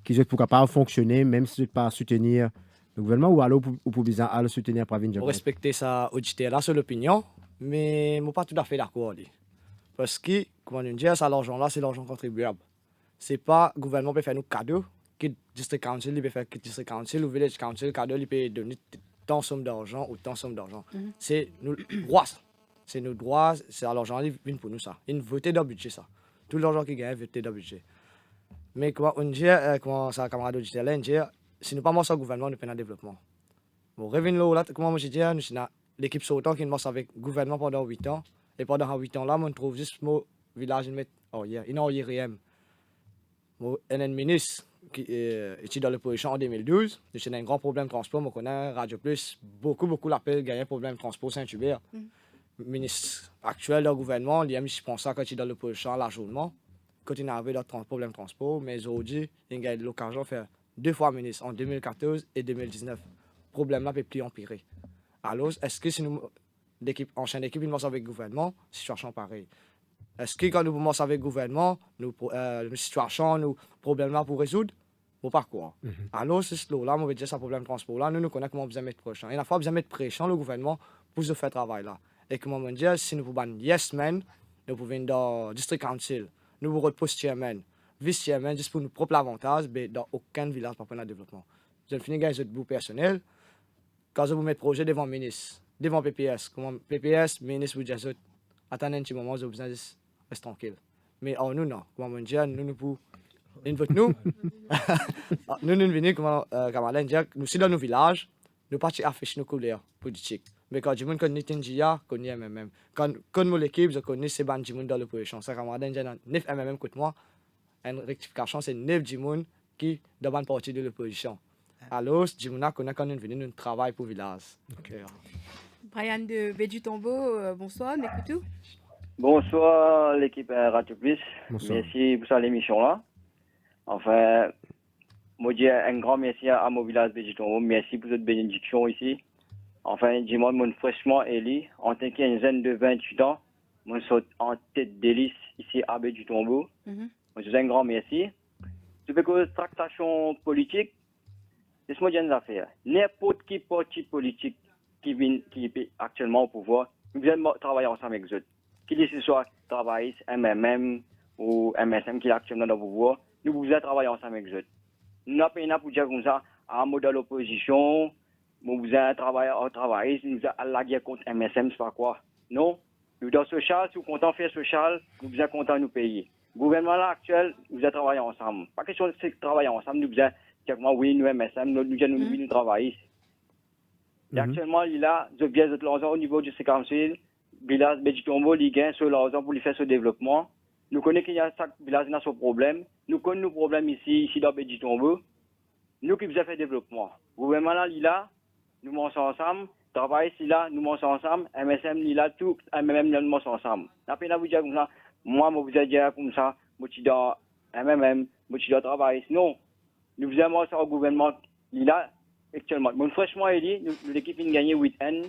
ne pourra pas fonctionner, même si pas soutenir le gouvernement, ou alors pour bien le soutenir pour venir. Pour respecter ça, auditeur là, c'est l'opinion, mais je ne suis pas tout à fait d'accord. Parce que, comment on dit, ça, l'argent-là, c'est l'argent contribuable. C'est pas le gouvernement qui peut faire nous cadeaux, que le district council, il peut faire que le district council ou village council, cadeau, il peut donner tant somme d'argent ou tant somme d'argent. C'est nos droits. C'est nos droits, c'est l'argent qui vient pour nous ça. Il vote dans le budget ça. Tout l'argent qui gagne, vote dans le budget. Mais comment on dit, comment ça, camarade auditeur là, on dit, si nous ne pas marcher au gouvernement, nous prenons le développement. Bon, revenons là, comment je dis, nous avons l'équipe sautant qui marche avec le gouvernement pendant 8 ans. Et pendant 8 ans là, on trouve juste mon village, il n'a rien. Un ministre qui était dans l'opposition en 2012, c'est un grand problème de transport. On connaît Radio Plus, beaucoup l'appel gagner un problème de transport Saint-Hubert. Le ministre actuel du gouvernement, il a mis ça quand il est dans l'opposition largement. Quand il avait d'autres problèmes de transport, mais aujourd'hui, il a eu l'occasion de faire 2 fois ministre en 2014 et 2019. Le problème là peut plus empirer. Alors, est-ce que si nous, ancienne équipe, il marche avec le gouvernement, situation pareille? Est-ce que quand nous marchons avec le gouvernement, nous situation, nous problèmes là pour résoudre? Ou pas quoi? Alors, c'est ce là, on veut dire ce problème de transport là, nous connaissons comment besoin mettre pression. Il faut besoin mettre pression le gouvernement pour se faire travail là. Et comment on dit, si nous pouvons yes man, nous pouvons dans district council, nous pouvons post chairman, vice chairman, juste pour nos propres avantages, mais dans aucun village pour prendre le développement. Je finis gagner votre bout personnel. Quand vous mettez projet devant le ministre, devant PPS, comment PPS, ministre vous dit attendez un petit moment, vous avez besoin de rester tranquille. Mais nous non, comment on dit, nous pouvons nous venons comment camarades dire, nous sommes dans nos villages, nous partons afficher nos couleurs politiques. Mais quand du monde connaît Tindia, connaît MMM. Quand mon équipe, je connais ces bandes du monde dans l'opposition. Ça, camarade, j'ai 9 MMM contre moi. Une rectification, c'est 9 du monde qui dans une partie de l'opposition. Alors, du monde connaît quand on vient, nous travaillons pour le village. Okay. Brian de Bédu Tombeau, bonsoir, m'écoutez-vous? Bonsoir l'équipe Radio Plus. Bonsoir. Merci pour cette émission-là. Enfin, moi je dis un grand merci à mon village Bédu Tombeau. Merci pour cette bénédiction ici. Enfin, dis-moi, mon fraîchement élu, en tant qu'une jeune de 28 ans, moi je suis en tête de liste ici à Bédu Tombeau. Moi je dis un grand merci. Tu veux que tractation politique, laisse-moi dire une affaire. N'importe qui parti politique qui est actuellement au pouvoir, nous devons travailler ensemble avec eux. Qu'il ce soit travailliste, MMM ou MSM qui est actuellement dans le pouvoir, nous devons travailler ensemble avec eux. Nous n'avons pas pour dire comme ça, à un modèle d'opposition, nous devons travailler en travailliste, nous devons la guerre contre MSM, c'est pas quoi. Non, nous dans social, si nous comptons faire social, nous devons compter nous payer. Le gouvernement là, actuel, nous devons travailler ensemble. Pas question de travailler ensemble, nous devons dire oui, nous MSM, nous travaillons. Et actuellement, il y a de biais de l'argent au niveau du C-Council, village Bédu Tombeau, il gagne sur l'argent pour lui faire ce développement. Nous connaissons qu'il y a chaque village qui a son problème. Nous connaissons nos problèmes ici dans Bédu Tombeau. Nous qui faisons faire développement. Le gouvernement là, il a, nous mangons ensemble. Travail ici là, nous mangons ensemble. MSM, il a tout, MMM, nous mangons ensemble. La peine à vous dire comme ça, moi, je vous dire comme ça, je suis dans MMM, je suis dans travail. Non, nous faisons ça au gouvernement, il a. Actuellement, mon fraîchement élu, l'équipe a gagné 8N.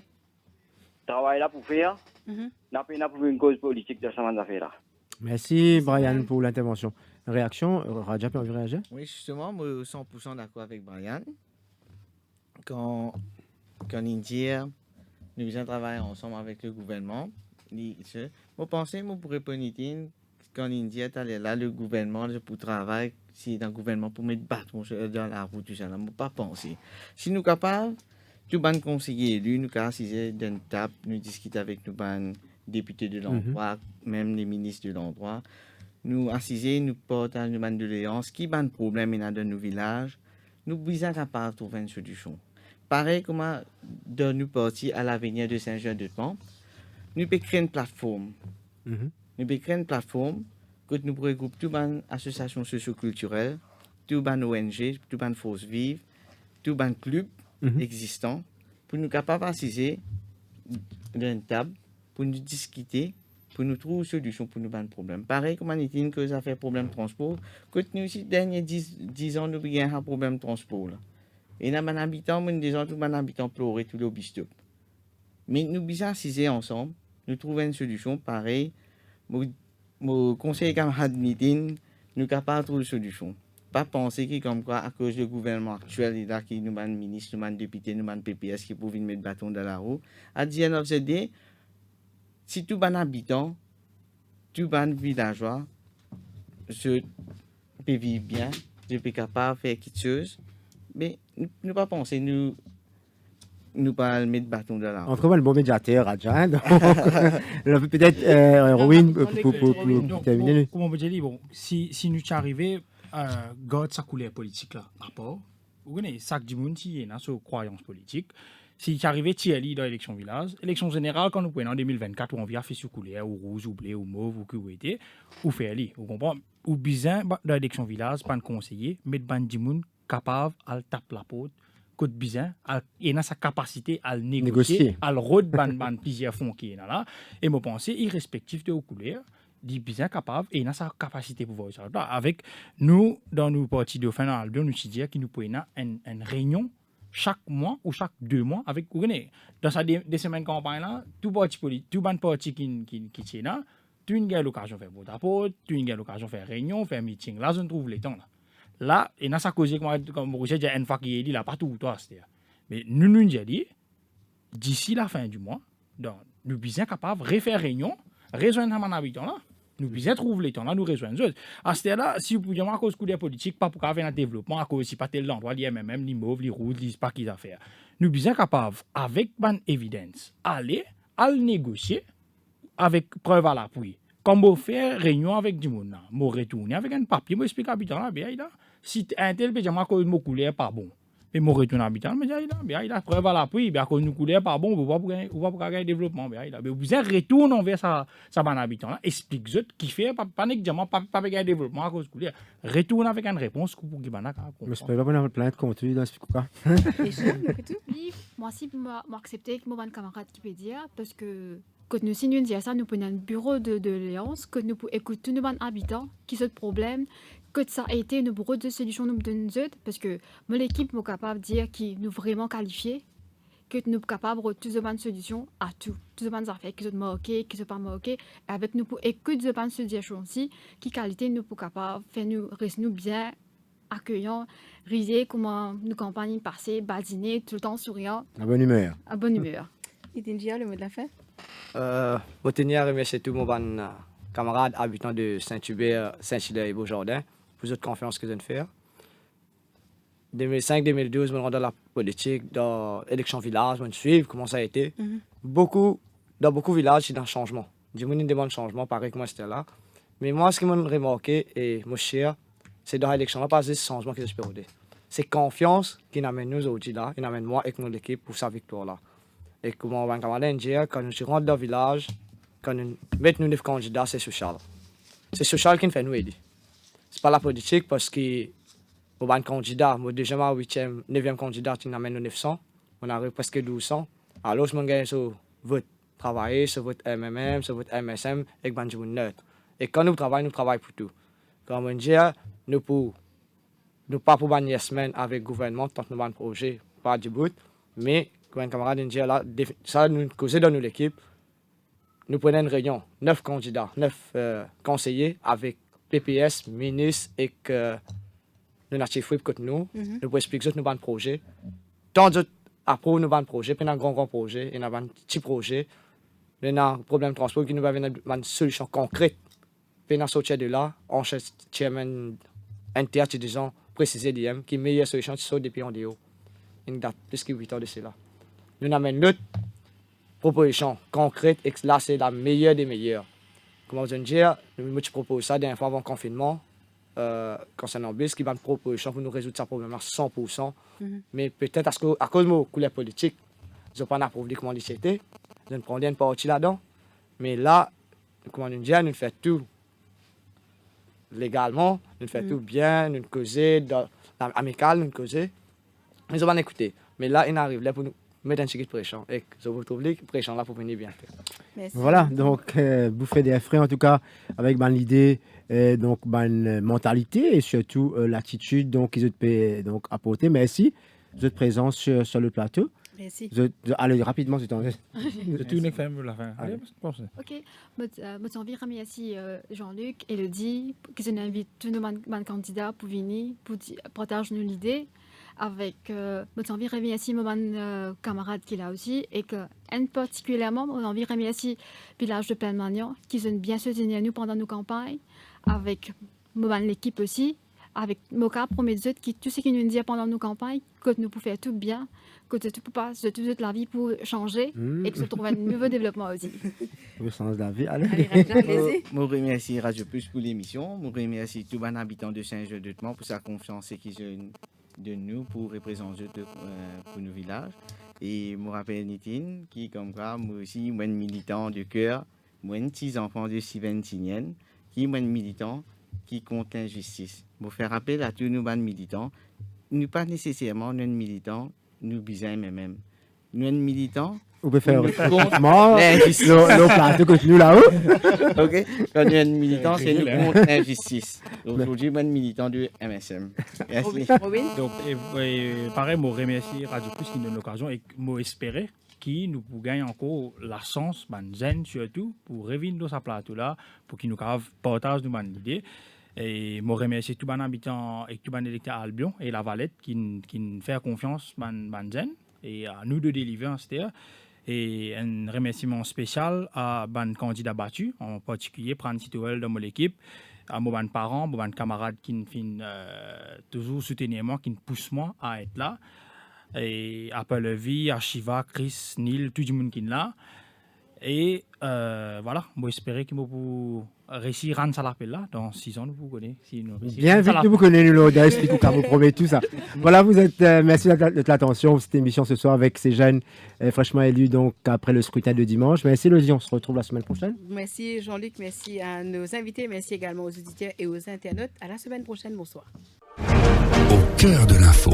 Travail là pour faire. N'a pas pour une cause politique de cette affaire-là. Merci Brian pour l'intervention. Réaction, Raja peut réagir? Oui, justement, moi, 100% d'accord avec Brian. Quand India, nous avons travaillé ensemble avec le gouvernement, je pense que nous pourrions pas dire quand India est allé là, le gouvernement pour travailler, si dans le gouvernement pour mettre bâton dans la route, tout ça, je ne pas penser. Si nous sommes capables, tout le conseiller élu, nous sommes assis dans une table, nous discutons avec nos députés de l'endroit, même les ministres de l'endroit. Nous assis, nous portons une doléance, qui a un problème dans nos villages, nous sommes capables de trouver une solution. Pareil comme dans nous partir à l'avenir de Saint-Jean-de-Temple, nous pouvons créer une plateforme. Nous pouvons créer une plateforme que nous pourrions regrouper toutes les associations socio-culturelles, toutes les ONG, toutes les forces vives, tous les clubs existants, pour nous capables d'assiser dans une table, pour nous discuter, pour nous trouver une solution pour nous avoir un problème. Pareil comme on dit que ça fait problème de transport, que nous aussi, derniers 10 ans, nous avons un problème de transport. Là. Et dans les habitants, nous disons tous les habitants pleurer tout le bistop. Mais nous devons assiser ensemble, nous trouver une solution pareil. Mon conseil camarade meeting, nous sommes capables de trouver une solution. Pas penser que comme quoi, à cause du gouvernement actuel, il y a qui nous un ministre, nous un député, nous un PPS qui peuvent mettre bâton dans la roue. À the end of the day, si tout les habitants, tout les villageois, je peux vivre bien, je peux capable de faire quelque chose, mais nous ne pas penser, nous pas mettre bâton dans la roue. On trouve un bon médiateur, Raja. Peut-être Erwin pour terminer. Comment vous dire, bon, si nous sommes arrivés, garde sa couleur politique là, rapport. Vous connaissez, chaque monde qui est dans sa croyance politique. Si tu arrives Thierry dans l'élection village, élection générale, quand nous prenons en 2024, où on vient faire sous couleur, ou rouge, ou bleu, ou mauve, ou que vous êtes, ou faire ali. Vous comprenez? Ou bien, dans l'élection village, pas de conseiller, mais de monde capable de taper la porte, côte bizarre, et dans sa capacité à négocier, à le rôde ban plusieurs fonds qui est là, et me penser, irrespectif de vos couleurs, dit bien capable, et dans sa capacité pour voir ça. Avec nous, dans nos partis de fin d'année, nous disons qu'il nous peut une réunion chaque mois ou chaque 2 mois avec vous connaissez dans sa des semaines campagne là tout parti politique tout ban parti qui est là tu as l'occasion de faire vote à porte tu as l'occasion de faire réunion faire meeting là je trouve les temps là et dans sa cause comme Roger dit une fois qu'il est dit là partout où toi c'est mais nous dit d'ici la fin du mois donc nous bien capable refaire réunion rejoindre un habitant là nous bien trouver les temps là nous rejoindre à ce là si vous pouviez à cause des politiques pas pour faire un développement à cause si pas tel endroit les MMM les mauves les routes les pas qu'ils affaires nous bien capable avec ban évidence aller à négocier avec preuve à l'appui comme vous faire réunion avec du monde là vous retourner avec un papier vous expliquer habitant là bien là si un tel peut dire à cause mon couleur pas bon Et mon retour habitant, mais il a preuve à l'appui, bien qu'on nous coulait pas bon, on va pas gagner développement, bien il a. Mais vous retourne vers sa ban habitant là, explique ce qui fait pas nécessairement pas gagner développement à cause couler. Retourne avec une réponse pour qui bana. Mais c'est pas une plainte contre lui dans ce quoi. Oui, moi aussi moi accepter que mon camarade qui peut dire parce que quand nous signons ça, nous prenons un bureau de l'alliance, que nous écoutons tous nos habitants qui ont des problèmes. Que ça a été une bureau de solution nous donne parce que moi l'équipe est capable de dire qui nous vraiment qualifié que nous sommes capables de trouver une solution à tout les affaires qui sont moquées qui sont pas moquées avec nous pour écouter de solution aussi qui qualité nous pour capable faire nous rester nous bien accueillants riser comment nos campagnes passées badiner tout le temps souriant à bonne humeur Idingia, le mot de la fin. Je tenir à remercier tous mes camarades habitants de Saint-Hubert, Saint-Hilaire et Beaujardin pour votre confiance que vous avez fait. 2005-2012, je me rends dans la politique, dans l'élection village, je suis comment ça a été. Dans beaucoup de villages, il y a un changement. Je me demande changement, pareil que moi c'était là. Mais moi, ce qui m'a remarqué, et mon cher, c'est dans l'élection là, pas ce changement que j'espère. C'est confiance qui nous amène nous aujourd'hui là, qui nous amène moi et mon équipe pour sa victoire là. Et comme on va dire, quand je rentre dans le village, quand nous mettons 9 candidats, c'est social. C'est social qui nous fait nous aider. Ce n'est pas la politique parce que on a un candidat, moi déjà ma 8e, 9e candidat, qui nous amène 900, on arrive presque 1200. Alors je me gagne sur votre travail, sur votre MMM, sur votre MSM, et que je neutre. Et quand nous travaillons pour tout. Comme on dit, nous pas pour une semaine avec le gouvernement, tant que nous avons un projet, pas du bout, mais comme un camarade dit là, ça nous cause dans l'équipe, nous prenons une réunion, 9 candidats, 9 conseillers avec PPS, ministre et que nous avons fait pour nous. Nous pouvons expliquer nous avons un projet. Tant d'autres approuvent nous avons un projet, puis nous avons un grand projet, et nous avons un petit projet. Nous avons un problème de transport qui nous avons une solution concrète. Puis nous sortir de là, on cherche un théâtre, disons, précisé d'IM, qui est la meilleure solution qui sort depuis en déo. Une date plus que 8 ans de cela. Nous avons une autre proposition concrète, et là c'est la meilleure des meilleures. Comment vous dire, nous proposons ça dernière fois avant le confinement, concernant BIS, qui va une proposition pour nous résoudre ce problème à 100%. Mais peut-être à cause de la couleur politique, je n'ai pas approuvé comment c'était, je ne prends une partie là-dedans. Mais là, comment nous dire, nous faisons tout légalement, nous faisons tout bien, nous causons, amical, nous causons. Ils ont pas écouté. Mais là, ils arrivent là pour nous mettre un petit pression. Et je vous trouve que pression là pour venir bien faire. Merci. Voilà, donc bouffer des frais en tout cas avec l'idée, donc une mentalité et surtout l'attitude donc qu'ils ont donc apporter. Merci de votre présence sur le plateau. Merci. Allez rapidement, c'est tout une fin la fin. Allez, ok, je envie de remercier Jean-Luc, Elodie, qui nous invitent tous nos candidats pour venir, pour partager nos idées. Avec j'ai envie de remercier mon camarade qui est là aussi et que particulièrement j'ai envie de remercier le village de Pelmagnan qui ont bien soutenu nous pendant nos campagnes avec l'équipe aussi avec Moka promet qui tout ce qui nous dit pendant nos campagnes que nous pouvons faire tout bien que tout peut pas de toute la vie pour changer et que se trouve un nouveau développement aussi. Le sens de la vie. Allez. Je remercie Radio Plus pour l'émission. Je remercie tous les habitants de Saint-Jean-de-Temont pour sa confiance et qu'ils ont de nous pour représenter pour nos villages. Et je me rappelle Nitine, qui comme quoi, moi aussi, moi militant de cœur, moi un petit enfant de Siventinienne, qui est militant qui contre l'injustice. Pour faire rappel à tous nos militants, nous pas nécessairement nous militants, nous besoin même. Nous militants. Vous pouvez faire le plateau que nous là-haut. Ok. Quand nous sommes militants, c'est nous contre l'injustice. Aujourd'hui, je suis militant du MSM. Merci. Donc, pareil, je remercie Radio Plus qui nous donne l'occasion et je espère qu'il nous gagne encore la chance, surtout, pour revenir dans ce plateau-là, pour qu'il nous partage nos idées. Et je remercie tous les habitants et tous les électeurs à Albion et la Valette qui nous font confiance et à nous de délivrer en CTA. Et un remerciement spécial à mon candidat battu, en particulier Pran Titouel de mon équipe, à mes parents, mes camarades qui nous toujours soutenir moi, qui nous poussent moi à être là. Et à Levi, à Shiva, Chris, Neil, tout le monde qui est là. Et voilà, j'espère que vous réussir Ran Salapel là, dans 6 ans, vous connaissez. Bien vite, vous connaissez l'Oda, expliquez vous promet tout ça. Voilà, vous êtes, merci de l'attention. Cette émission ce soir avec ces jeunes fraîchement élus donc après le scrutin de dimanche. Merci Elodie, on se retrouve la semaine prochaine. Merci Jean-Luc, merci à nos invités, merci également aux auditeurs et aux internautes. À la semaine prochaine, bonsoir. Au cœur de l'info.